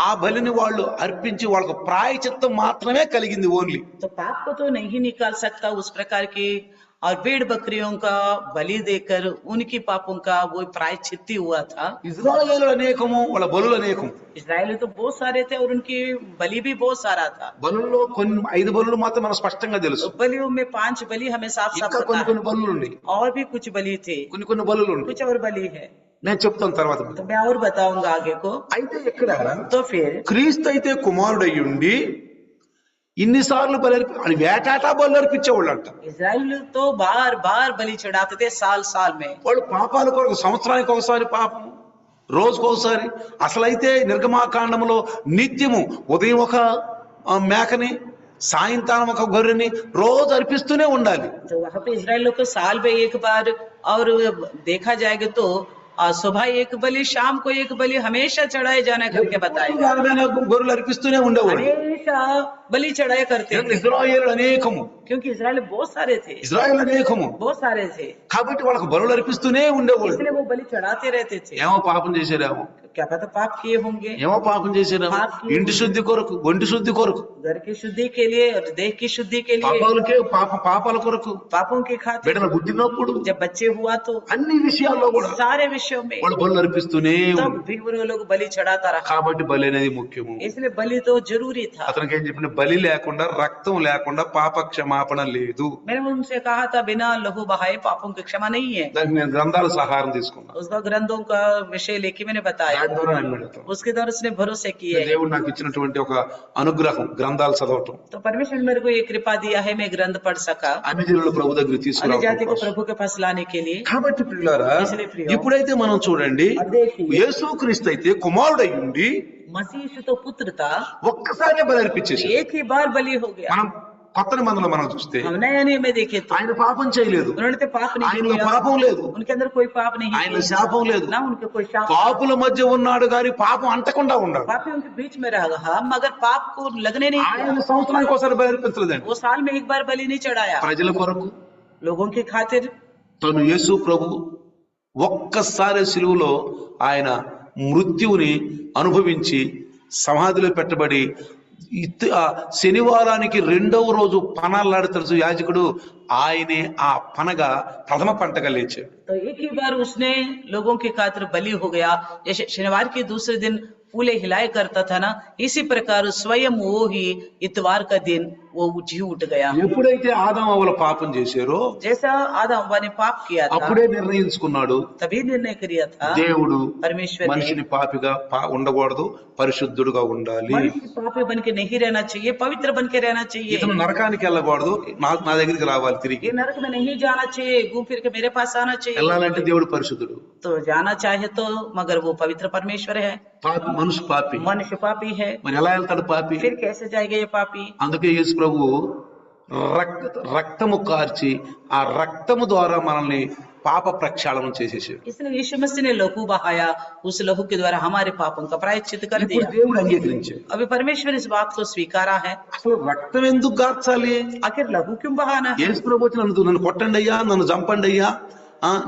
ఆ బలిని వాళ్ళు అర్పించి వాళ్ళకు ప్రాయచిత్తం మాత్రమే కలిగింది ఓన్లీ. तो पाप को तो नहीं निकाल सकता उस प्रकार की, और भेड़ बकरियों का बलि देकर उनकी पापों का वो प्रायश्चित हुआ था। ఇజ్రాయేలు అనేకము, వాళ్ళ బలులు అనేకం. इजरायली तो बहुत सारे थे और उनकी बलि भी बहुत सारा था। బలుల్లో కొన్ని 5 బలులు మాత్రం మనకు స్పష్టంగా తెలుసు. तो बलियों में 5 बलि हमें साफ साफ ఇంకా पता है, కొన్ని బలులు ఉన్నాయి, और भी कुछ बलि थे, కొన్ని బలులు ఉన్నాయి. कुछ और बलि है, నేను చెప్తాను తర్వాత. तो मैं और बताऊंगा आगे को। అయితే ఇక్కడ तो फिर క్రీస్తు అయితే కుమారుడయ్యుండి ఇన్నిసార్లు అని వేటాటా బలు అర్పించేవాళ్ళు అంట. इजराइल तो बार बार बलि चढ़ाते थे, साल साल में। వాళ్ళు పాపాల కొరకు సంవత్సరానికి ఒకసారి పాపం, రోజుకు ఒకసారి. అసలైతే నిర్గమాకాండంలో నిత్యము ఉదయం ఒక మేకని, సాయంత్రం ఒక గొర్రెని రోజు అర్పిస్తూనే ఉండాలి. तो वहां पे इजराइल लोग को साल में एक बार, और देखा जाएगा तो सुबह एक बलि, शाम को एक बलि हमेशा चढ़ाए जाना करके बताएगा। గొర్రెలు అర్పిస్తూనే ఉండేవాళ్ళు. हमेशा बलि चढ़ाया करते थे, ఇజ్రాయేలు అనేకము, क्योंकि इजराइल बहुत सारे थे, ఇజ్రాయేల్ అనేకము बहुत सारे थे, కాబట్టి వాళ్ళకు బలులు అర్పిస్తూనే ఉండేవాళ్ళు. इसलिए वो बलि चढ़ाते रहते थे। ఏమో పాపం చేశారేమో, क्या पता पाप किए होंगे, ఏమో పాపం చేశారేమో. ఇంటి శుద్ధి కొరకు, ఒంటి శుద్ధి కొరకు, घर की शुद्धि के लिए और देह की शुद्धि के लिए, పాపాల కొరకు, पापों की खातिर, బిడ్డలు పుట్టినప్పుడు, जब बच्चे हुआ तो అన్ని విషయాల్లో కూడా सारे विषयों में వాళ్ళు బలు అర్పిస్తూనే तब ఉన్నారు. भी वो लोग बलि चढ़ाता रहा। కాబట్టి బలి అనేది ముఖ్యము. इसलिए बलि तो जरूरी था। అతనికి ఏం చెప్పిన, బలి లేకుండా, రక్తం లేకుండా పాప క్షమాపణ లేదు. मैंने उनसे कहा था बिना लहू बहाए पापों की क्षमा नहीं है। దానికి నేను గ్రంథాల సహారం తీసుకున్నా. उसका ग्रंथों का विषय लेके मैंने बताया, దాని ద్వారా నేను వెళ్తాను. उसके द्वारा उसने भरोसे किए। దేవుడు నాకు ఇచ్చినటువంటి ఒక అనుగ్రహం గ్రంథాలు చదవటం. तो परमेश्वर ने मेरे को ये कृपा दिया है, मैं ग्रंथ पढ़ सका, అన్ని జనులు ప్రభు దగ్గర अन्य जाति को తీసుకురావడం. प्रभु के पास लाने के लिए। కాబట్టి పిల్లారా, इसलिए प्रियो, ఇప్పుడైతే మనం చూడండి, अब देखिए, యేసుక్రీస్తు అయితే కుమారుడై ఉండి मसीह यीशु तो पुत्र था, ఒక్కసారి బలి అర్పించేసి. एक ही बार बलि हो गया। మనం కొత్త నిబంధనలో మనం చూస్తే हम नया नियम में देखे तो ఆయన పాపం చేయలేదు, उन्होंने तो पाप नहीं ఆయనలో किया, పాపం లేదు, उनके अंदर कोई पाप नहीं ఆయనలో किया, శాపం లేదు. ना उनके कोई शाप। పాపుల మధ్య ఉన్నాడు కానీ పాపం అంటకుండా ఉన్నాడు. पापी उनके बीच में रहा, मगर पाप को लगने नहीं दिया। ఆయన సంవత్సరానికి ఒకసారి బలి అర్పించలేదండి. वो साल में एक बार बलि नहीं चढ़ाया, ప్రజల కొరకు लोगों की खातिर। తను యేసు ప్రభు ఒక్కసారి సిలువలో ఆయన మృత్యువుని అనుభవించి సమాధిలో పెట్టబడి శనివారానికి 2వ రోజు పనాలాడు తెలుసు యాజకుడు, ఆయనే ఆ పనగా ప్రథమ పంటగా లేచాడు. तो एक ही बार उसने लोगों की खातिर बलि हो गया, जैसे शनिवार के दूसरे दिन फूले हिलाए करता था ना, इसी प्रकार स्वयं वो ही इतवार का दिन वो जी उठ गया। ఎప్పుడైతే ఆదాము అవ్వల పాపం చేశారో, जैसा आदम हव्वा ने पाप किया था, అప్పుడే నిర్ణయించుకున్నాడు तभी निर्णय किया था దేవుడు, परमेश्वर ने, మనిషిని పాపిగా ఉండకూడదు, పరిశుద్ధుడుగా ఉండాలి. मनुष्य पापी बन के नहीं रहना चाहिए, पवित्र बन के रहना चाहिए। ఇతను నరకానికి వెళ్ళకూడదు, నా దగ్గరికి రావాలి తిరిగి. ये नरक में नहीं जाना चाहिए, घूम फिर के मेरे पास आना चाहिए। వెళ్ళాలంటే దేవుడు పరిశుద్ధుడు, तो जाना चाहे तो, मगर वो पवित्र परमेश्वर है, పాపి, మనుషు పాపి. मनुष्य पापी है, మరి ఎలా వెళ్తాడు పాపి? फिर कैसे जाएगा ये पापी? అందుకే యేసు ప్రభు రక్తము కార్చి ఆ రక్తము ద్వారా మనల్ని పాప ప్రక్షాళనం చేసేసాడు. इसलिए यीशु मसीह ने लहू बहाया, उस लहू के द्वारा हमारे पापों का प्रायश्चित कर ఇప్పుడు दिया। దేవుడు అంగీకరించాడు. अभी परमेश्वर इस बात को स्वीकारा है। అసలు రక్తం ఎందుకు గార్చాలి? आखिर लहू क्यों बहाना है? యేసు ప్రభు వచ్చి నన్ను కొట్టండి అయ్యా, నన్ను చంపండి అయ్యా,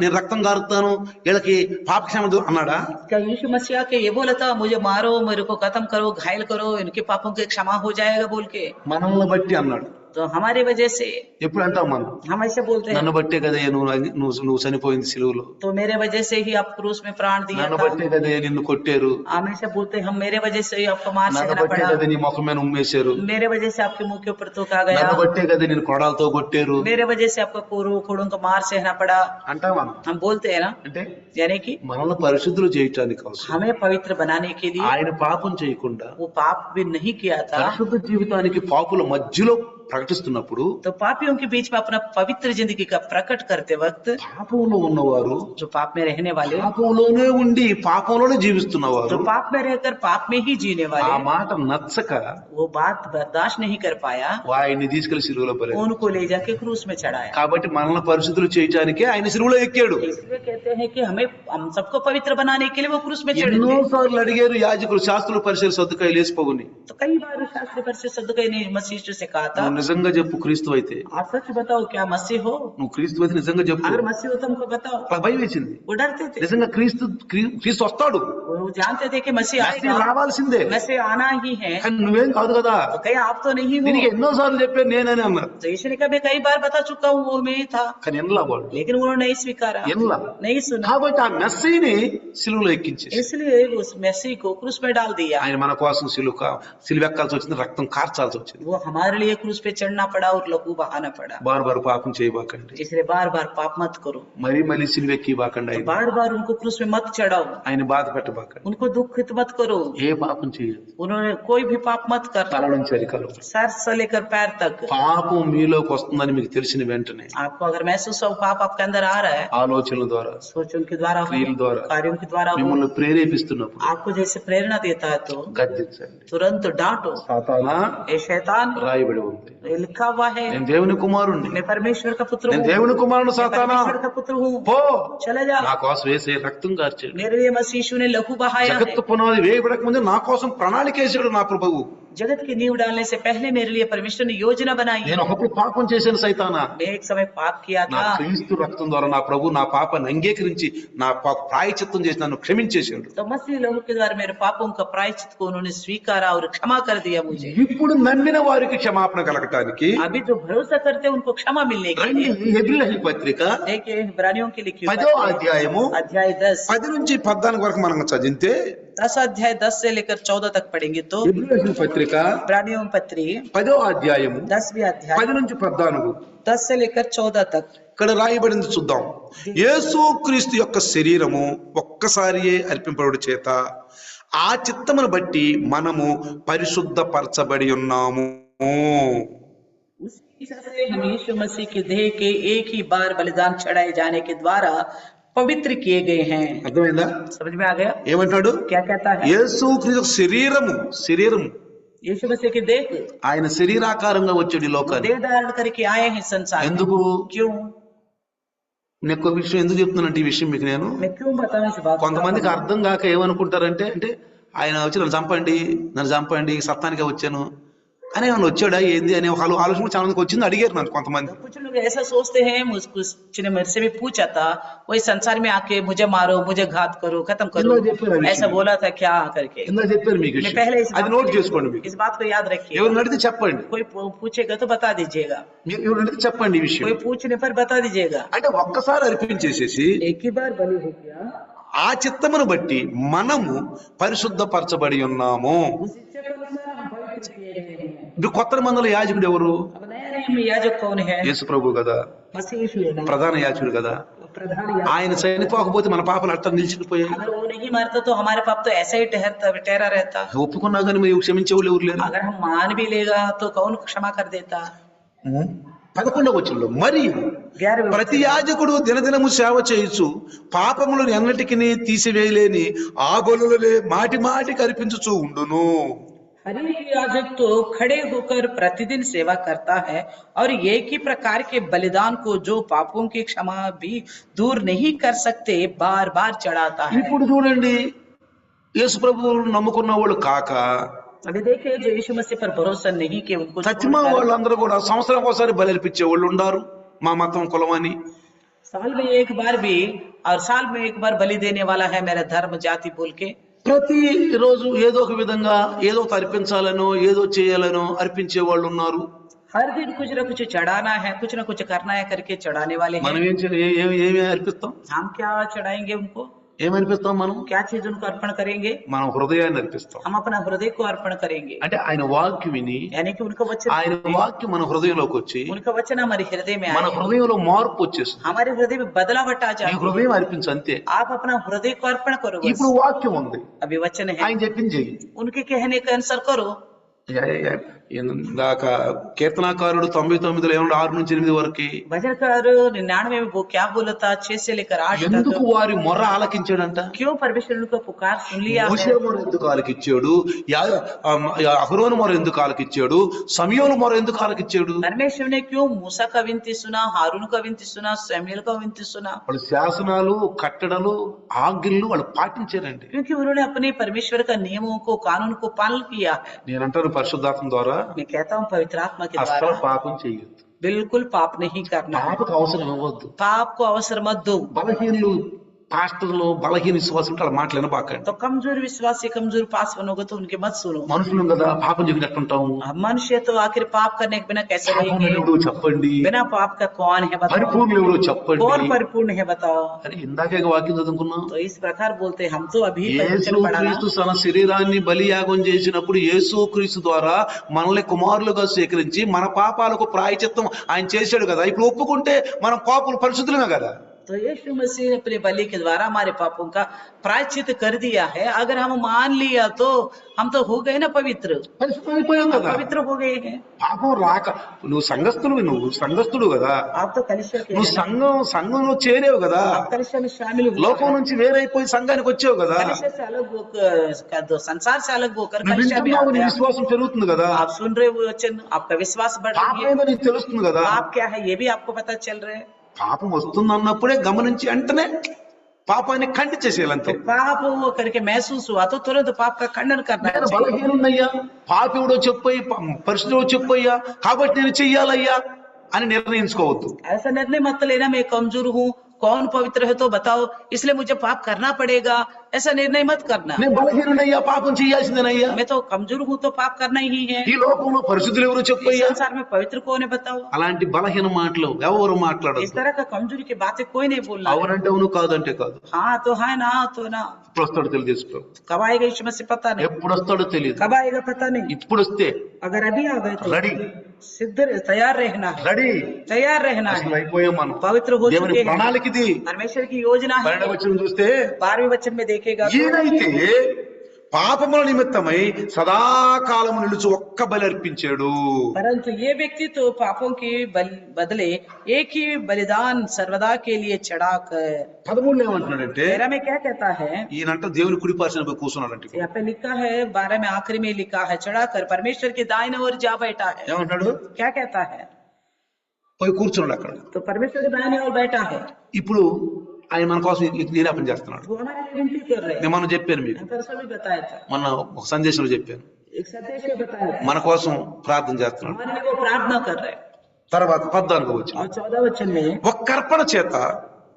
నేను రక్తం గారుతాను, వీళ్ళకి పాపక్షేమ అన్నాడా? क्या यीशु मसीह के ये बोला था मुझे मारो, मेरे को खत्म करो, घायल करो, इनके पापों की क्षमा हो जाएगा बोल के? మనల్ని బట్టి అన్నాడు. तो हमारी वजह से ఎప్పుడు అంటాం మనం, हम ऐसे बोलते हैं, నన్ను బట్టే కదా నువ్వు చనిపోయింది సిలువలో, तो मेरे वजह से ही आप क्रूस में प्राण दिया నన్ను था। బట్టే కదా నిన్ను కొట్టారు, हम ऐसे बोलते हैं, हम मेरे वजह से ही आपको मार నన్ను सहना బట్టే पड़ा, కదా నీ ముఖం మీద ఉమ్మేశారు, मेरे वजह से आपके मुंह के ऊपर थूका गया, నన్ను బట్టే కదా నేను కొడాలతో కొట్టారు मेरे वजह से आपको कोड़ों को मार सहना पड़ा। అంటాం మనం. हम बोलते हैं ना, అంటే यानी कि మనల్ని పరిశుద్ధులు చేయటానికి అవసరం. हमें पवित्र बनाने के लिए ఆయన పాపం చేయకుండా वो पाप भी नहीं किया था, పరిశుద్ధ జీవితానికి పాపుల మధ్యలో ప్రకటిస్తున్నప్పుడు तो पापियों के बीच में अपना पवित्र जिंदगी का प्रकट करते वक्त పాపంలో ఉన్నవారు, जो पाप में रहने वाले, పాపంలోనే ఉండి పాపంలోనే జీవిస్తున్నవారు जो पाप में रहकर पाप में ही जीने ఆ वाले, మాట నచ్చక वो बात बर्दाश्त नहीं कर पाया, ఆయన్ని తీసుకెళ్లి సిలువలో పడేశారు. उनको ले जाके क्रूस में चढ़ाया। కాబట్టి మనల్ని పరిశుద్ధులు చేయటానికే ఆయన సిలువలో ఎక్కాడు. इसलिए कहते हैं कि हम सबको पवित्र बनाने के लिए वो क्रूस में चढ़े ఎన్నో थे। సార్లు అడిగారు యాజకులు, శాస్త్రులు, పరిశీలి సర్దుకాయలు లేసిపోవుని, तो कई बार शास्त्री परिषद सदुकाई ने मसीह से कहा था, నువ్వు నిజంగా చెప్పు క్రీస్తు అయితే, आप सच बताओ क्या मसीह हो? నువ్వు క్రీస్తు అయితే నిజంగా చెప్పు. अगर मसीह हो तो हमको बताओ। వాళ్ళకి భయం వేసింది. वो डरते थे, నిజంగా క్రీస్తు వస్తాడు, वो जानते थे कि मसीह మసీహ్ आएगा, రావాల్సిందే, मसीह आना ही है। కానీ నువ్వేం కాదు కదా, तो कहीं आप तो नहीं हो। దీనికి ఎన్నో సార్లు చెప్పాను నేనని అన్నారు. तो यीशु ने कहा मैं कई बार बता चुका हूँ वो मैं ही था, కానీ ఎన్నలా వాడు लेकिन उन्होंने नहीं स्वीकारा, ఎన్నలా. नहीं सुना। కాబట్టి ఆ మెస్సీని సిలువలో ఎక్కించేసి इसलिए उस मसीह को क्रूस में डाल दिया। ఆయన మన కోసం సిలువెక్కాల్సి వచ్చింది, రక్తం కార్చాల్సి వచ్చింది. वो हमारे लिए क्रूस पे चढ़ना पड़ा और लहू बहाना पड़ा। బారు పాపం చేయబాకండి, इसलिए बार बार पाप मत करो, మళ్ళీ సిలువెక్కి బాకండి, ఆయన बार बार उनको क्रूस में मत चढ़ाओ, ఆయన బాధ పెట్టబాకండి, उनको दुखित मत करो। ఏ పాపం చేయదు. उन्होंने कोई भी पाप मत తల करना, నుంచి అరికాలు सर से लेकर पैर तक। పాపం మీలోకి వస్తుందని మీకు తెలిసిన వెంటనే आपको अगर महसूस हो पाप आपके अंदर आ रहा है, ఆలోచనల ద్వారా, सोचों के द्वारा हो, क्रियों द्वारा, कार्यों के द्वारा हो, మిమ్మల్ని ప్రేరేపిస్తున్నప్పుడు आपको जैसे प्रेरणा देता है तो గద్దించండి. तुरंत डांटो, సాతానా ए शैतान, రాయబడి ఉంది, ये लिखा हुआ है నేను దేవుని కుమారుణ్ణి, मैं परमेश्वर का पुत्र నేను हूँ, దేవుని కుమారుడు, मैं సాతానా परमेश्वर का पुत्र हूँ, పో, चले जा। నా కోసం వేసే రక్తం కార్చాడు, मेरे लिए मसीह यीशु ने लहू बहाया है, జగత్తు పునాది వేయబడక ముందే నా కోసం ప్రణాళిక వేసాడు నా ప్రభువు. जगत की नींव डालने से पहले मेरे लिए परमेश्वर ने योजना बनाई है। నేను ఒకప్పుడు పాపం చేశాను సైతానా, मैं एक समय पाप किया నా था, క్రీస్తు రక్తం ద్వారా నా ప్రభు నా పాపాన్ని అంగీకరించి నా ప్రాయచిత్తం చేసి నన్ను క్షమించేశాడు. तो मसीह लहू के द्वारा मेरे पापों का प्रायश्चित को उन्होंने स्वीकारा और क्षमा कर दिया मुझे। ఇప్పుడు నమ్మిన వారికి క్షమాపణ కలగటానికి अभी जो भरोसा करते हैं उनको क्षमा मिलने के రండి, लिए హెబ్రీయుల పత్రిక देखिए इब्रानियों की लिखी हुई 10వ बात है, అధ్యాయము अध्याय 10 10 నుంచి 14 వరకు మనం చదివితే, 10 अध्याय 10 से लेकर 14 तक पढ़ेंगे तो హెబ్రీయుల పత్రిక इब्रानियों पत्री 10వ అధ్యాయము 10वीं अध्याय 10 నుంచి 14 10 से लेकर 14 तक ఇక్కడ రాయబడింది చూద్దాం. యేసు క్రీస్తు యొక్క శరీరము ఒక్కసారియే అర్పింపబడు చేత ఆ చిత్తమును బట్టి మనము పరిశుద్ధపరచబడి ఉన్నాము. उसी इच्छा से हम यीशु मसीह के देह के एक ही बार बलिदान चढ़ाए जाने के द्वारा पवित्र किए गए हैं। అర్థమైందా? समझ में आ गया ఏమంటాడు? क्या कहता है? యేసు క్రీస్తు యొక్క శరీరము यीशु मसीह के देह ఆయన శరీరాకారంగా వచ్చాడు ఈ లోకానికి. देह धारण करके आए हैं संसार में। ఎందుకు? क्यों? నేను ఒక విషయం ఎందుకు చెప్తున్నానంటే, ఈ విషయం మీకు నేను मैं क्यों बताऊं इस बात को? కొంతమందికి అర్థం కాక ఏమనుకుంటారంటే, అంటే ఆయన వచ్చి నన్ను చంపండి సత్తానికే వచ్చాను అని ఏమన్నా వచ్చాడా ఏంది అనే ఒక ఆలోచన చాలా మందికి వచ్చింది. అడిగారు నన్ను కొంతమంది. कुछ लोग ऐसा सोचते हैं, मुझने मेरे से भी पूछा था, वही संसार में आके मुझे मारो, मुझे घात करो, खत्म करो, ऐसा बोला था क्या करके। ఇందా చెప్పారు మీకు मैं విషయం. पहले इस అది నోట్ చేసుకోండి. మీకు इस बात को याद रखिए। ఎవరిని అడిగితే చెప్పండి, कोई पूछेगा तो बता दीजिएगा, ఎవరిని అడిగితే చెప్పండి ఈ విషయం. कोई पूछने पर बता दीजिएगा। అంటే ఒక్కసారి అర్పించేసేసి एक ही बार बलि हो गया, ఆ చిత్తమును బట్టి మనము పరిశుద్ధపరచబడి ఉన్నాము. उस इच्छा के अनुसार हम पवित्र किए गए हैं। ఇప్పుడు కొత్త మందుల యాజకుడు ఎవరు? अब नया नियम में याजक कौन है? యేసు ప్రభు కదా, मसीह यीशु है ना, ప్రధాన యాజకుడు కదా. प्रधान याजक। ఆయన చనిపోకపోతే మన పాపలు అట్లా నిలిచిపోయాయి. अगर वो नहीं मारता तो हमारे पाप तो ऐसा ही ठहरा रहता। ఒప్పుకున్నా కానీ మీరు క్షమించే వాళ్ళు ఎవరు లేరు. अगर हम मान भी लेगा तो कौन क्षमा कर देता? 11వ వచనంలో మరి 11वें ప్రతి యాజకుడు దినదినము సేవ చేయొచ్చు పాపములను ఎన్నటికి తీసివేయలేని ఆ బలులే మాటి మాటికి అర్పించుచూ ఉండును. हर एक याजक तो खड़े होकर प्रतिदिन सेवा करता है और एक ही प्रकार के बलिदान को जो पापों की क्षमा भी दूर नहीं कर सकते बार बार चढ़ाता है। ఇప్పుడు చూడండి, యేసు ప్రభువును నమ్ముకున్న వాళ్ళు కాక अभी देखिए जो यीशु मसीह पर भरोसा नहीं कि उनको సత్యమా छोड़कर వాళ్ళందరూ కూడా సంవత్సరం ఒకసారి బలి అర్పించే వాళ్ళు ఉన్నారు, మా మతం కులం అని. साल में एक बार भी और साल में एक बार बलि देने वाला है मेरा धर्म जाति बोल के ప్రతి రోజు ఏదో ఒక విధంగా ఏదో ఒకటి అర్పించాలనో ఏదో చేయాలనో అర్పించే వాళ్ళు ఉన్నారు. हर दिन कुछ ना कुछ चढ़ाना है, कुछ ना कुछ करना है करके चढ़ाने वाले हैं। మనం ఏమి అర్పిస్తాం? हम क्या चढ़ाएंगे उनको? ఏమి అర్పిస్తాం? మనం क्या चीज उनको अर्पण करेंगे? మన హృదయాన్ని అర్పిస్తాం. हम अपना हृदय को अर्पण करेंगे, అంటే ఆయన వాక్యం విని यानी कि उनका वचन, ఆయన వాక్యం మన హృదయంలోకి వచ్చి उनका वचन हमारे हृदय में మన आए, హృదయంలో మార్పు వచ్చేస్తుంది. हमारे हृदय में बदलावट आ ఈ जाए। హృదయం అర్పించు అంతే. आप अपना हृदय को अर्पण करो बस। ఇప్పుడు వాక్యం ఉంది, अभी वचन है, ఆయన చెప్పింది చెయ్యి. उनके कहने का अनुसार करो। ఇందాక కీర్తనాకారుడు 99లో ఏమన్నా 6-8 వరకు भजनकार 99 में वो क्या बोला था? 6 से लेकर 8 ఎందుకు तक వారి మొర్ర ఆలకించాడంట? क्यों परमेश्वर उनका पुकार सुन लिया మోషే है? మొర ఎందుకు ఆలకిచ్చాడు? అహరోను మొర ఎందుకు ఆలకిచ్చాడు? సమయోను మొర ఎందుకు ఆలకిచ్చాడు? परमेश्वर ने क्यों मूसा का विनती सुना, हारून का विनती सुना, सैमुएल का विनती सुना? వాళ్ళు శాసనాలు, కట్టడలు, ఆజ్ఞలు వాళ్ళు పాటించారండి. क्योंकि उन्होंने अपने परमेश्वर का नियमों को, कानून को पालन किया है। నేనంటాను పరిశుద్ధాత్మ ద్వారా मैं कहता हूँ पवित्र आत्मा के అస్సలు द्वारा పాపం చేయొద్దు. बिल्कुल पाप नहीं करना है। పాపకు అవసరం ఇవ్వద్దు. पाप को अवसर मत दो। బలహీనులు, పాస్టర్లు, బలహీన విశ్వాసం ఉంటే వాళ్ళ మాటలు వినబాకండి. तो कमजोर विश्वासी, कमजोर पास बनोगे तो उनके मत सुनो। మనుషులు కదా, పాపం చెప్పినట్టుంటాము. हम मनुष्य तो आखिर पाप करने के बिना कैसे పాపం रहेंगे? ఎవరో చెప్పండి, बिना पाप का कौन है बताओ? పరిపూర్ణులు ఎవరో చెప్పండి. कौन परिपूर्ण है बताओ? అని ఇందాకే వాక్యం చదువుకున్నాం. तो इस प्रकार बोलते हम तो अभी యేసు वचन पढ़ा ना। క్రీస్తు తన శరీరాన్ని బలియాగం చేసినప్పుడు యేసు క్రీస్తు ద్వారా మనల్ని కుమారులుగా స్వీకరించి మన పాపాలకు ప్రాయచిత్తం ఆయన చేశాడు కదా. ఇప్పుడు ఒప్పుకుంటే మనం పాపులు పరిశుద్ధులమే కదా. तो यीशु मसीह ने अपने बलि के द्वारा हमारे पापों का प्रायश्चित कर दिया है। अगर हम मान लिया तो हम तो हो गए ना पवित्र, పరిశుద్ధమైపోయాం కదా. पवित्र हो गए हैं। పాపం రాక నువ్వు సంఘస్థుడు కదా. आप तो कलिसिया के నువ్వు हैं ना? సంఘంలో చేరేవు కదా. आप कलिसिया में शामिल हुए లోకం हैं। నుంచి వేరైపోయి సంఘానికి వచ్చావు కదా. कलिसिया से अलग होकर, तो संसार से अलग होकर నువ్వు कलिसिया में వింటున్నావు, आते నీ हैं। విశ్వాసం పెరుగుతుంది కదా. आप सुन रहे हो वचन, आपका विश्वास बढ़ పాపం रही है। ఏదో నీకు తెలుస్తుంది కదా. पाप क्या है ये भी आपको पता चल रहा है। పాపం వస్తుంది అన్నప్పుడే గమనించి వెంటనే పాపాన్ని ఖండించేసేయాలంతే. तो पाप वो करके महसूस हुआ तो तुरंत पाप का खंडन करना నేను चाहिए। బలహీనున్నయ్యా, పాపివుడో చెప్పయ్యి, పరిశుద్ధుడో చెప్పయ్యా, కాబట్టి నేను చెయ్యాలయ్యా అని నిర్ణయించుకోవద్దు. ऐसा निर्णय मत लेना मैं कमजोर हूँ, कौन पवित्र है तो बताओ इसलिए मुझे पाप करना पड़ेगा, ऐसा निर्णय मत करना। నేను బలహీనున్నయ్యా, పాపం చేయాల్సిందేనయ్యా. मैं तो कमजोर हूँ तो पाप करना ही है। ఈ లోకంలో పరిశుద్ధులు ఎవరు इस చెప్పయ్యా. संसार में पवित्र कौन है बताओ? అలాంటి బలహీన మాటలు ఎవరు इस మాట్లాడదు. तरह का कमजोरी की बातें कोई नहीं बोलना। అవునంటే అవును, కాదంటే కాదు. हाँ तो है ना, तो ना। ఎప్పుడు వస్తాడో తెలియదు. कब आएगा यीशु मसीह पता नहीं, ఎప్పుడు వస్తాడో తెలియదు. कब आएगा पता नहीं। ఇప్పుడు వస్తే अगर अभी आ गए तो రెడీ सिद्ध तैयार रहना है, రెడీ. तैयार रहना అసలు है। అయిపోయాం మనం. पवित्र हो దేవుని चुके हैं। ప్రణాళిక ఇది. परमेश्वर की योजना है। 12వ వచనం చూస్తే 12वें वचन में देखेगा तो, ఈయనైతే పాపముల నిమిత్తమై సదాకాలము నిలుచు ఒక్క బలి అర్పించాడు. परंतु ये व्यक्ति तो पापों के बदले एक ही बलिदान सर्वदा के लिए चढ़ाकर। 13 ఏమంటున్నాడంటే, 13 में क्या कहता है? ఈయనంట దేవుని కుడి పార్శ్వన పోయి కూర్చున్నాడంటే. यहाँ पे लिखा है 12 में आखिरी में लिखा है चढ़ाकर परमेश्वर के दाहिने ओर जा बैठा है। ఏమంటాడు? क्या कहता है? పోయి కూర్చున్నాడు అక్కడ. तो परमेश्वर के दाहिने ओर बैठा है। ఇప్పుడు ఆయన మన కోసం నిరాపన చేస్తున్నాడు. वो हमारे लिए विनती कर रहे हैं। నేను మనం చెప్పాను మీకు, हम परसों भी बताया था, మొన్న ఒక సందేశంలో చెప్పాను, एक संदेश में बताया था, మన కోసం ప్రార్థన చేస్తున్నాడు. हमारे लिए वो प्रार्थना कर रहे हैं। తర్వాత 14వ వచనం, और 14 वचन में ఒక్క అర్పణ చేత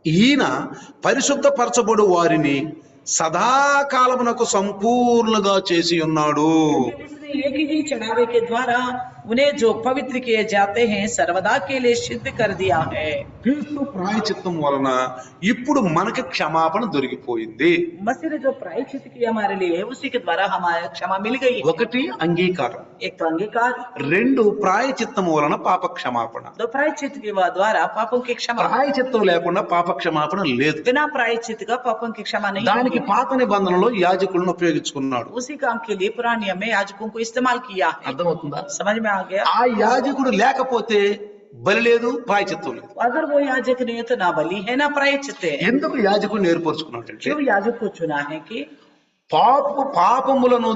ఈయన పరిశుద్ధపరచబడు వారిని సదాకాలమునకు సంపూర్ణంగా చేసి ఉన్నాడు. उसने एक ही चढ़ावे के द्वारा उन्हें जो पवित्र किए जाते हैं सर्वदा के लिए सिद्ध कर दिया है। క్రీస్తు ప్రాయచిత్తం వలన ఇప్పుడు మనకి క్షమాపణ దొరికిపోయింది. मसीह ने जो प्रायश्चित किया हमारे लिए उसी के द्वारा हमारे क्षमा मिल गई है। ఒకటి అంగీకారం, एक तो अंगीकार, 2 ప్రాయచిత్తం వలన పాప క్షమాపణ. दो प्रायश्चित के द्वारा पापों की क्षमा। ప్రాయచిత్తం లేకుండా పాప క్షమాపణ లేదు. बिना प्रायश्चित का पापों की क्षमा नहीं దానికి होगी। పాత నిబంధనలో యాజకులను ఉపయోగించుకున్నాడు. उसी काम के लिए पुराने नियम में याजकों को इस्तेमाल किया है। అర్థమవుతుందా? समझ में आ गया? ఆ యాజకుడు లేకపోతే బలి లేదు, ప్రాయచిత్తం లేదు. अगर वो याजक नहीं है तो ना बलि है ना प्रायश्चित है। ఎందుకు యాజకుడిని ఏర్పరచుకున్నాడంటే, क्यों याजक को चुना है कि పాపములను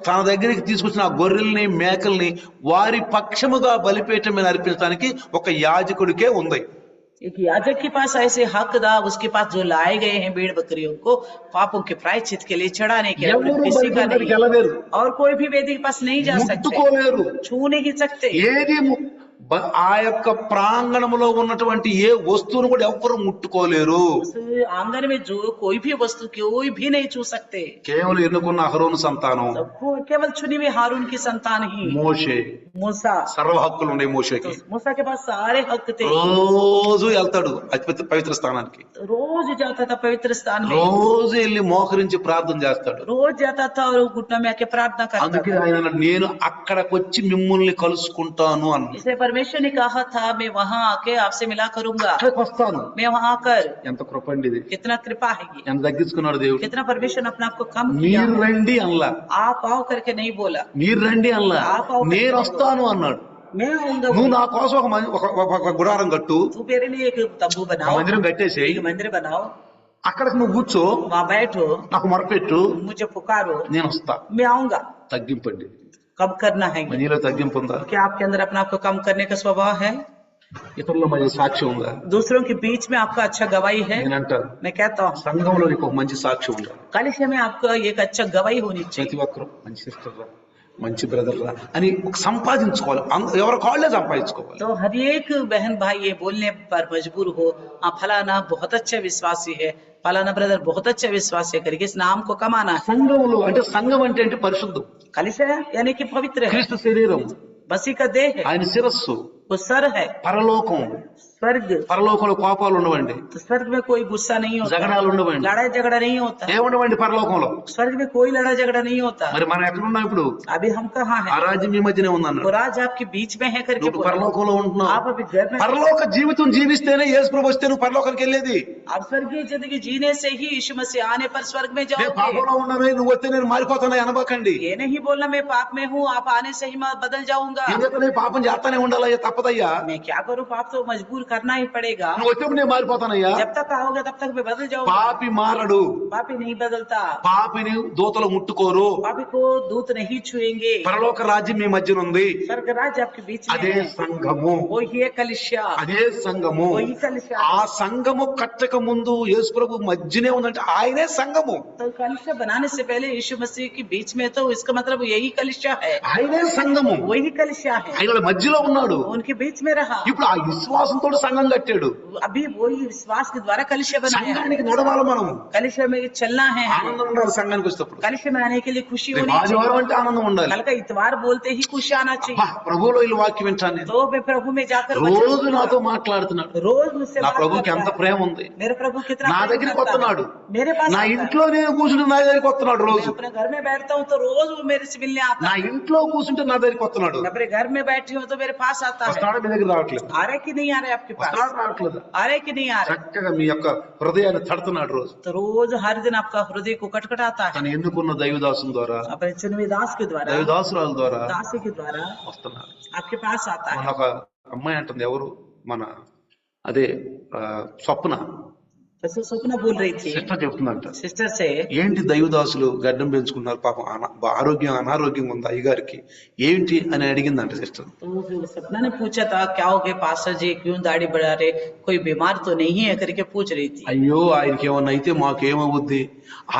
తన దగ్గరికి తీసుకొచ్చిన ఆ గొర్రెల్ని మేకల్ని వారి పక్షముగా బలిపీఠం మీద అర్పించడానికి ఒక యాజకుడికే ఉంది. एक याजक के पास ऐसे हक था, उसके पास जो लाए गए हैं भेड़ बकरियों को पापों के प्रायश्चित के लिए चढ़ाने के लिए, ఎవరు किसी का బలిపీఠానికి नहीं। వెళ్ళలేరు, और कोई भी वेदी के पास नहीं जा सकते, ముట్టుకోలేరు, छू नहीं सकते। ఏది ఆ యొక్క ప్రాంగణంలో ఉన్నటువంటి ఏ వస్తువును కూడా ఎవ్వరు ముట్టుకోలేరు. उस आंगन में जो कोई भी वस्तु कोई भी नहीं छू सकते। కేవలం ఎన్నుకున్న అహరోను సంతానం सबको केवल चुनी हुई हारून की संतान ही మోషే, मूसा। సర్వ హక్కులు ఉన్నాయి మోషేకి. तो मूसा के पास सारे हक थे, రోజు వెళ్తాడు అతి పవిత్ర స్థానానికి, रोज जाता था पवित्र स्थान में, రోజు వెళ్ళి మోకరించి ప్రార్థన చేస్తాడు. रोज जाता था और घुटनों में आके प्रार्थना करता అందుకే था। ఆయన అన్నాడు, నేను అక్కడికి వచ్చి మిమ్మల్ని కలుసుకుంటాను అన్న. इसलिए परमेश्वर ने कहा था मैं वहां आके आपसे मिला करूंगा, అక్కడికి వస్తాను. मैं वहां आकर। ఎంత కృప అండి ఇది, कितना कृपा है ये, ఎంత తగ్గించుకున్నాడు దేవుడు. कितना परमेश्वर ने अपने आप को कम किया। మీరు రండి అనలా, आप आओ करके नहीं बोला, మీరు రండి అనలా, నేను వస్తాను అన్నాడు. मैं आऊंगा। నువ్వు నా కోసం ఒక గుడారం కట్టు, तू मेरे लिए एक तंबू ఆ बनाओ, మందిరం కట్టేసేయి, एक मंदिर बनाओ, అక్కడికి నువ్వు కూర్చో, वहां बैठो, నాకు మొరపెట్టు, मुझे पुकारो, నేను వస్తా. मैं आऊंगा। తగ్గింపండి. कम करना है ये। మనీలో తగ్గింపు ఉందా? क्या आपके अंदर अपने आप को कम करने का स्वभाव है? ఇతరుల మధ్య సాక్ష్యం ఉందా? दूसरों के बीच में आपका अच्छा गवाही है? నేనంటాను, मैं कहता हूँ సంఘంలో నీకు ఒక మంచి సాక్ష్యం ఉండాలి. कलिसिया में आपका एक अच्छा गवाही होनी चाहिए। ప్రతి ఒక్కరు మంచి సిస్టర్ రా, మంచి బ్రదర్ రా అని ఒక సంపాదించుకోవాలి. ఎవరి కాళ్ళే సంపాదించుకోవాలి. तो हर एक बहन भाई ये बोलने पर मजबूर हो, हाँ फलाना बहुत अच्छा विश्वासी है, फलाना ब्रदर बहुत अच्छा विश्वासी है करके इस नाम को कमाना है। సంఘంలో అంటే సంఘం అంటే ఏంటి? పరిశుద్ధం. कलिसिया यानी कि पवित्र है, క్రీస్తు శరీరం, मसीह का देह है, ఆయన శిరస్సు, वो सर है, పరలోకం. स्वर्ग, పరలోకంలో కోపాలు ఉండవండి, तो स्वर्ग में कोई गुस्सा नहीं होता, జగడాలు ఉండవండి, लड़ाई झगड़ा नहीं होता, ఏముండవండి పరలోకంలో. स्वर्ग में कोई लड़ाई झगड़ा नहीं होता। మరి మనం ఎక్కడున్నాం ఇప్పుడు? अभी हम कहाँ ఆ हैं? రాజ్యం మీ మధ్యనే वो ఉందన్నాడు. राज आपके बीच में है करके నువ్వు बोला। పరలోకంలో ఉంటున్నావు. आप अभी घर में, పరలోక జీవితం జీవిస్తేనే యేసు ప్రభు వస్తే నువ్వు పరలోకానికి వెళ్ళేది. आप स्वर्गीय जिंदगी जीने से ही यीशु मसीह आने पर स्वर्ग में నేను जाओगे। పాపంలో ఉన్నాను, నువ్వు వస్తే నేను మారిపోతాను అనబాకండి. ये नहीं बोलना मैं पाप में हूँ, आप आने से ही मैं बदल जाऊंगा। ఎందుకంటే పాపం చేస్తానే ఉండాలయ్యా, తప్పదయ్యా. मैं क्या करूँ, पाप तो मजबूर करना ही पड़ेगा। నువ్వు వచ్చేప్పుడు నేను మారిపోతానయ్యా. जब तक आओगे तब तक मैं बदल जाऊंगा। పాపి మారడు, पापी नहीं बदलता, పాపిని దూతలు ముట్టుకోరు. पापी को दूत नहीं छुएंगे। పరలోక రాజ్యం మీ మధ్యన ఉంది. स्वर्ग राज्य आपके बीच में అదే है, సంఘము, वही है कलिसिया, అదే సంఘము. वही कलिसिया। ఆ సంఘము కట్టక ముందు యేసు ప్రభు మధ్యనే ఉందంటే ఆయనే సంఘము, तो कलिसिया बनाने से पहले यीशु मसीह के बीच में, तो इसका मतलब यही कलिसिया है, ఆయనే సంఘము. वही कलिसिया है, ఆయన మధ్యలో ఉన్నాడు. उनके बीच में रहा। ఇప్పుడు ఆ విశ్వాసంతో సంఘం కట్టాడు. अभी वही विश्वास के द्वारा कलिसिया बनाया है। సంఘానికి నడవాలి మనం. कलिसिया में चलना है, ఆనందం ఉండాలి సంఘానికి వచ్చేటప్పుడు. कलिसिया में आने के लिए खुशी రేపు होनी चाहिए। ఆదివారం అంటే ఆనందం ఉండాలి. कल का इतवार बोलते ही खुशी आना అబ్బా, चाहिए। ప్రభువులో ఈ వాక్యం వింటాను నేను. तो मैं प्रभु में जाकर రోజు నాతో మాట్లాడుతున్నాడు. रोज मुझसे నా बात ప్రభుకి करता ఎంత है। ప్రేమ ఉంది. मेरे प्रभु कितना నా प्रेम దగ్గరికి करता है। వస్తున్నాడు. मेरे पास నా आता है। ఇంట్లో నేను కూర్చుంటే నా దగ్గరికి వస్తున్నాడు मैं రోజు. अपने घर में बैठता हूँ तो रोज वो मेरे से मिलने आता నా है। ఇంట్లో కూర్చుంటే నా దగ్గరికి వస్తున్నాడు. मैं अपने घर में बैठी हूँ तो मेरे पास आता है। వస్తున్నాడు, మీ దగ్గర రావట్లేదు. आ रहे कि नहीं आ रहे आपके पास? వస్తున్నాడు, రావట్లేదు. आ रहे कि नहीं आ रहे? చక్కగా మీ యొక్క హృదయాన్ని తడుతున్నాడు రోజు. तो रोज हर दिन आपका हृदय को खटखटाता है, తను ఎన్నుకున్న దైవదాసుల ద్వారా, अपने चुनवी दास के द्वारा, దైవదాసురాల ద్వారా दासी के द्वारा వస్తున్నాడు. आपके पास आता మన है। ఒక అమ్మాయి అంటుంది, ఎవరు మన అదే స్వప్న जैसे स्वप्न बोल रही थी సిస్టర్ చెప్తుందంట, सिस्टर से, ఏంటి దైవదాసులు గడ్డం పెంచుకున్నారు పాపం, అనారోగ్యం ఉంది అయ్యగారికి, ఏంటి అని అడిగిందంట సిస్టర్. तो जो सपना ने पूछा था क्या हो गया पास्टर जी, क्यों दाढ़ी बढ़ा रहे, कोई बीमार तो नहीं है करके पूछ रही थी। అయ్యో ఆయనకి ఏమన్నా అయితే మాకేమవుద్ది,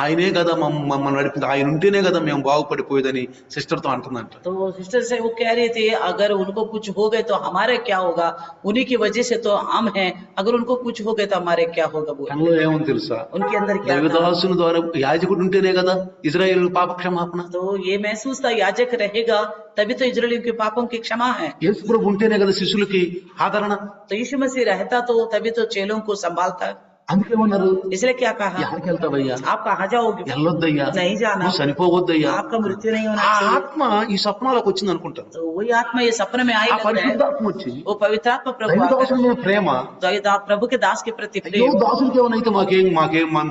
ఆయనే కదా మమ్మల్ని నడిపింది, ఆయన ఉంటేనే కదా మేము బాగుపడిపోయేదని సిస్టర్ తో అంటుందంట. तो सिस्टर से वो कह रही थी अगर उनको कुछ हो गए तो हमारे क्या होगा, उन्हीं की वजह से तो हम हैं, अगर उनको कुछ हो गए तो हमारे क्या होगा। बोल తనలో ఏమని తెలుసా, उनके अंदर क्या था? దైవదాసుని ద్వారా యాజకుడు ఉంటేనే కదా ఇజ్రాయేల్ పాప క్షమాపణ. तो ये महसूस था याजक रहेगा तभी तो इजरायलियों के पापों की क्षमा है। యేసు ప్రభు ఉంటేనే కదా శిష్యులకి ఆదరణ. तो यीशु मसीह रहता तो तभी तो चेलों को संभालता। అందుకేమన్నారు, इसलिए क्या कहा, ఎక్కడికి వెళ్తావయ్యా, आप कहाँ जाओगे, వెళ్ళొద్దయ్యా, नहीं जाना, నువ్వు చనిపోవద్దయ్యా. आपका मृत्यु नहीं होना ఆ चाहिए। ఆత్మ ఈ స్వప్నాలకు వచ్చింది అనుకుంటాను. तो वही आत्मा ये सपने में आई ఆ लगता है, పరిశుద్ధాత్మ వచ్చి वो पवित्र आत्मा प्रभु आकर, దైవదాసుల మీద ప్రేమ, तो ये प्रभु के दास के प्रति అయ్యో प्रेम। దాసులకి ఏమైతే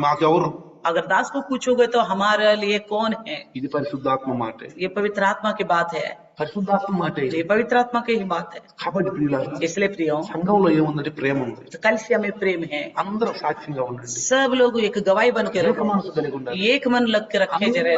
మాకెవరు, अगर दास को पूछोगे तो हमारे लिए कौन है, ఇది పరిశుద్ధాత్మ మాట. ये पवित्र आत्मा की बात है। పరిశుద్ధాత్మ మాట ఇది. ये पवित्र आत्मा की ही बात है। కాబట్టి ప్రియులారా, इसलिए प्रियो, సంఘంలో ఏముందంటే ప్రేమ ఉంది. तो कलिसिया में प्रेम है। అందరూ సాక్ష్యంగా ఉండండి. सब लोग एक गवाही बन के ఏక रखो, మనసు కలిగి ఉండాలి. एक मन लग के रखे అందరూ जरे।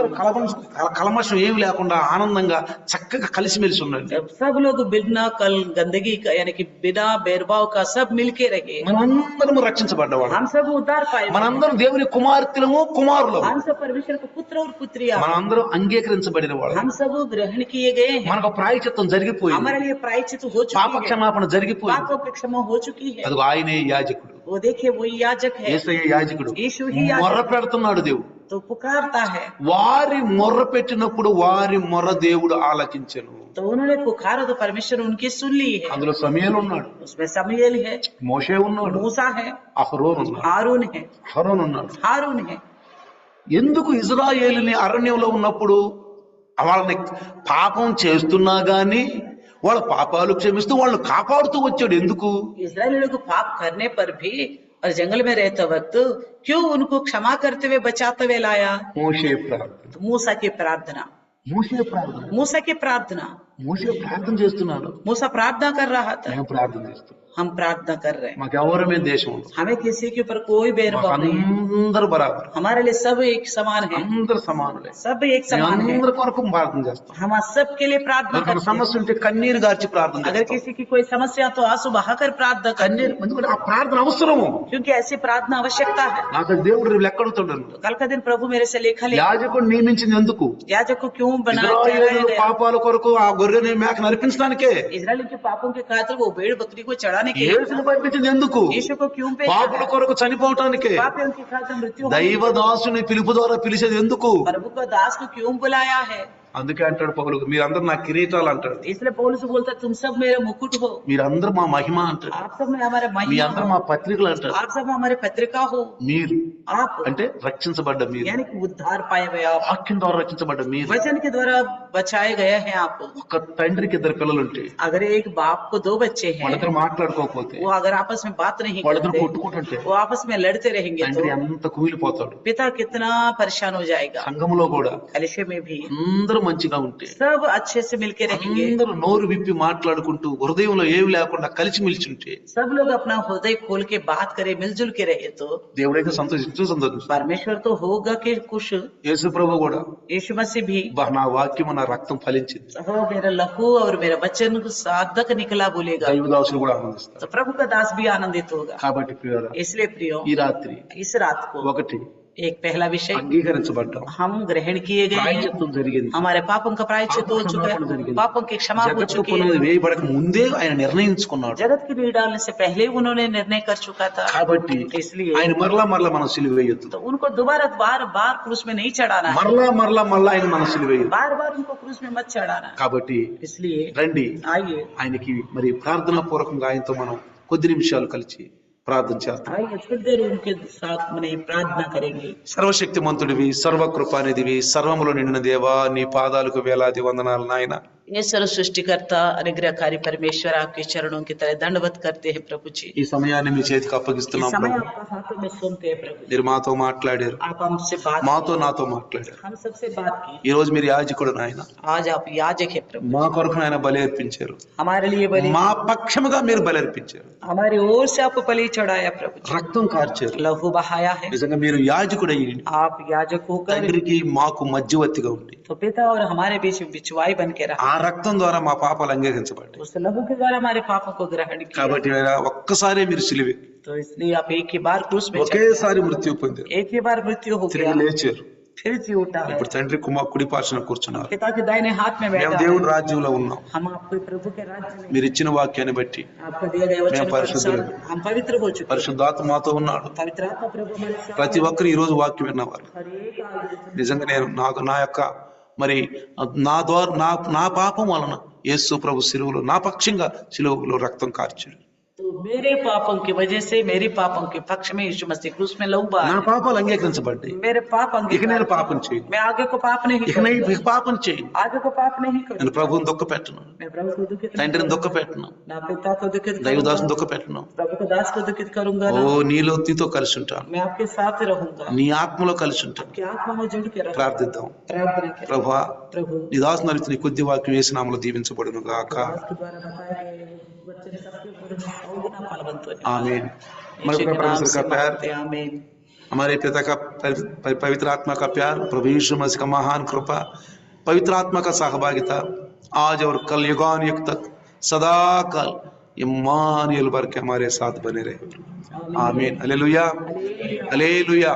కల్మషం ఏమి లేకుండా ఆనందంగా చక్కగా కలిసిమెలిసి ఉండండి. सब लोग बिना कल गंदगी का यानी कि बिना भेदभाव का सब मिलके रहे। మనందరము రక్షించబడ్డవాడు. हम सब उद्धार पाए, మనందరం దేవుని కుమార్తెలము కుమారులము. हम सब परमेश्वर के पुत्र और पुत्रियां, మనందరం అంగీకరించబడిన వాళ్ళు. हम सब ग्रहण किए गए हैं। మనకు ప్రాయశ్చిత్తం జరిగిపోయింది. हमारे लिए प्रायश्चित हो चुकी పాప है, క్షమాపణ జరిగిపోయింది. पापों की क्षमा हो चुकी है। అదిగో ఆయనే యాజకుడు. वो देखिए वही याजक है, యేసయ్య యాజకుడు. यीशु ही మొర్ర याजक పెడుతున్నాడు దేవుడు. तो पुकारता है। వారి మొర్ర పెట్టినప్పుడు వారి మొర్ర దేవుడు ఆలకించెను. तो उन्होंने पुकारा तो परमेश्वर उनकी सुन ली है। అందులో సమూయేలు ఉన్నాడు, उसमें समूएल है, మోషే ఉన్నాడు, मूसा है, అహరోను ఉన్నాడు, हारून है, అహరోను ఉన్నాడు. हारून है। ఎందుకు ఇజ్రాయేలుని అరణ్యంలో ఉన్నప్పుడు వాళ్ళని పాపం చేస్తున్నా గాని వాళ్ళ పాపాలు క్షమిస్తూ వాళ్ళు కాపాడుతూ వచ్చాడు? ఎందుకు? इस्राएलियों को पाप करने पर भी और जंगल में रहते वक्त क्यों उनको क्षमा करते हुए बचाते हुए लाया? మోషే ప్రార్థన. तो मूसा की प्रार्थना, మోషే ప్రార్థన. मूसा की प्रार्थना, మోషే ప్రార్థన చేస్తున్నాడు. मूसा प्रार्थना कर रहा था, మేము ప్రార్థన చేస్తున్నాం. हम प्रार्थना कर रहे हैं। మాకెవరమే దేశం ఉండదు. हमें किसी के ऊपर कोई भेदभाव नहीं है, అందరూ బరాబర్, हमारे लिए सब एक समान है, అందరు సమానులే. सब एक समान है। అందరి కొరకు ప్రార్థన చేస్తాం. हम सबके लिए प्रार्थना ఎవరికైనా करते हैं। సమస్య ఉంటే కన్నీరు గార్చి ప్రార్థన अगर చేస్తాం. किसी की कोई समस्या तो आंसू बहाकर प्रार्थना करते కన్నీరు हैं, ఎందుకంటే ఆ ప్రార్థన అవసరము. क्योंकि ऐसी प्रार्थना आवश्यकता है। నాకు దేవుడు రేపు లెక్కడుతాడు. तो कल का दिन प्रभु मेरे से लेखा ले, యాజకుడు నియమించింది ఎందుకు? याजक को क्यों बनाया ఇశ్రాయేలు गया? పాపాల కొరకు ఆ గొర్రెని మేకను అర్పించడానికే. इजराइल के पापों के खातिर वो भेड़ बकरी को चढ़ाने के लिए, యేసుని పంపించింది ఎందుకు? यीशु को क्यों भेजा? పాపుల కొరకు చనిపోవటానికే. पापियों की खातिर मृत्यु होने దైవ దాసుని పిలుపు ద్వారా పిలిచేది ఎందుకు? के लिए। प्रभु को दास को क्यों बुलाया है? అందుకే అంటాడు పౌలు, మీరందరూ నా కిరీటాలు అంటాడు. इसलिए पौलुस बोलता तुम सब मेरे मुकुट हो, మీరందరూ మా మహిమ అంటాడు. आप सब में हमारे మీ महिमा అందరూ हो, మా పత్రికలు అంటాడు. आप सब हमारे पत्रिका हो। మీరు आप అంటే రక్షించబడ్డ మీరు, यानी कि उद्धार पाए हुए आप, వాక్యం ద్వారా రక్షించబడ్డ మీరు. वचन के द्वारा बचाए गए हैं आप। ఒక తండ్రికి ఇద్దరు పిల్లలుంటే अगर एक बाप को दो बच्चे हैं, వాళ్ళిద్దరు మాట్లాడుకోకపోతే, वो अगर आपस में बात नहीं వాళ్ళిద్దరు करते, కొట్టుకుంటుంటే वो आपस में लड़ते रहेंगे తండ్రి तो అంత కూలిపోతాడు. पिता कितना परेशान हो जाएगा। సంఘములో కూడా कलिशे में भी అందరూ మంచిగా ఉంటే, सब अच्छे से मिलके रहेंगे, అందరూ నోరు విప్పి మాట్లాడుకుంటూ హృదయంలో ఏమి లేకుండా కలిసి మిలిచుంటే सब लोग अपना हृदय खोल के बात करे, मिलजुल के रहे तो దేవుడైతే సంతోషిస్తాడు. परमेश्वर तो होगा कि खुश। యేసు ప్రభు కూడా, यीशु मसीह भी, "బా, నా వాక్యము నా రక్తం ఫలించింది." हो मेरा लहू और मेरा वचन साधक निकला बोलेगा, దైవదాసులు కూడా ఆనందిస్తారు. तो प्रभु का दास भी आनंदित होगा। కాబట్టి ప్రియులారా, इसलिए प्रियो, ఈ రాత్రి इस रात को ఒకటి एक पहला विषय, అంగీకరించబడ్డాం, हम ग्रहण किए गए हैं, ప్రాయశ్చిత్తం జరిగింది, हमारे पापों का प्रायश्चित हो चुका है, पापों की क्षमा हो జగత్తు चुकी పునాది है। వేయబడక ముందే ఆయన నిర్ణయించుకున్నాడు. जगत की नींव डालने से पहले ही उन्होंने निर्णय कर चुका था, కాబట్టి इसलिए ఆయన మరలా మనం సిలువ వేయొద్దు. तो उनको दोबारा बार बार क्रूस में नहीं चढ़ाना है, మరలా ఆయన మన సిలువ వేయొద్దు. बार बार उनको क्रूस में मत चढ़ाना है। కాబట్టి इसलिए రండి, आइए ఆయనకి మరి ప్రార్థనా పూర్వకంగా ఆయనతో మనం కొద్ది నిమిషాలు కలిసి ప్రార్థన చేద్దాం. आइए थोड़ी देर उनके साथ में प्रार्थना करेंगे। సర్వశక్తిమంతుడివి, సర్వకృపానిధివి, సర్వములో నిండిన దేవా, నీ పాదాలకు వేలాది వందనాలు నాయన. ये सर्व सृष्टिकर्ता अनुग्रहकारी परमेश्वर, आपके चरणों की तरह दंडवत करते हैं प्रभु जी। ఈ సమయాన్ని మీ చేతికి అప్పగిస్తున్నాం समय ప్రభు. आपका हाथों में सुनते हैं प्रभु जी। మీరు మాతో మాట్లాడారు, आप हमसे बात, నాతో మాట్లాడారు. हम सबसे बात की। ఈ రోజు మీరు యాజకుడు నాయన, आज आप याजक है प्रभु, మా కొరకు ఆయన బలి అర్పించారు, हमारे लिए बलि, మా పక్షముగా మీరు బలి అర్పించారు, हमारी ओर से आपको बलि चढ़ाया प्रभु जी, రక్తం కార్చారు. लहू बहाया है। నిజంగా మీరు యాజకుడయ్యి आप याजक होकर తండ్రికి మాకు మధ్యవర్తిగా ఉండి तो पिता और हमारे बीच बिचवाई बन के रहा, ఆ రక్తం ద్వారా మా పాపాలు అంగీకరించబడ్డాయి. उस लहू के द्वारा हमारे पापों को ग्रहण किया। కాబట్టి ఆయన ఒక్కసారి మీరు సిలువ, तो इसलिए आप एक ही बार क्रूस में चढ़े, ఒకేసారి మృత్యు పొందారు, एक ही बार मृत्यु हो తిరిగి गया, లేచారు. फिर जी उठा है, ఇప్పుడు తండ్రి కుమార్ కుడి పార్శ్వన కూర్చున్నారు. पिता के दाहिने हाथ में మేము बैठा है। దేవుని రాజ్యంలో ఉన్నాం. हम आपके प्रभु के राज्य में, మీరు ఇచ్చిన వాక్యాన్ని బట్టి आपको दिए गए वचन के अनुसार हम पवित्र हो चुके हैं। పరిశుద్ధాత్మ మాతో ఉన్నాడు. पवित्र आत्मा प्रभु हमारे साथ ప్రతి ఒక్కరు ఈ రోజు వాక్యం విన్నవారు. हर एक आदमी, నిజంగా నేను నా యొక్క మరి నా ద్వారా నా పాపం వలన యేసు ప్రభు సిలువలో నా పక్షంగా సిలువలో రక్తం కార్చాడు. तो मेरे पापों की वजह से मेरे पापों के पक्ष में यीशु मसीह क्रूस में लहू बहा నా పాపాలు అంగీకరించబడ్డాయి. मेरे पाप ఇక నేను अंगीकार పాపం చేయను. मैं आगे को पाप नहीं ఇక నేను करूंगा ఇక పాపం చేయను. आगे को पाप नहीं నేను करूंगा ప్రభువుని దుఃఖ పెట్టను, मैं प्रभु को दुखित नहीं తండ్రిని करूंगा దుఃఖ పెట్టను, ना पिता को दुखित దైవదాసుని करूंगा దుఃఖ పెట్టను. प्रभु को दास को दुखित करूंगा ఓ ना నీలో నీతో కలిసి ఉంటాను, मैं आपके साथ रहूंगा నీ ఆత్మలో కలిసి ఉంటాను. आपकी आत्मा में जुड़ के रहूंगा ప్రార్థిద్దాం. प्रार्थना करें ప్రభువా, प्रभु నీ దాసుని నడిచిన నీ కొద్ది వాక్యం వేసి నామలో దీవించబడును గాక. दास के द्वारा बताए गए वचन सबके ऊपर सौ गुना फलवंत हो जाए। आमीन. यीशु के नाम परमेश्वर से का प्यार, मांगते हैं, आमीन। हमारे पिता का पवित्र आत्मा का प्यार, प्रभु यीशु मसीह का महान कृपा, पवित्र आत्मा का सहभागिता आज और कल युगानुयुग तक सदा काल इम्मानुएल भर के हमारे साथ बने रहे. आमीन. Hallelujah, hallelujah.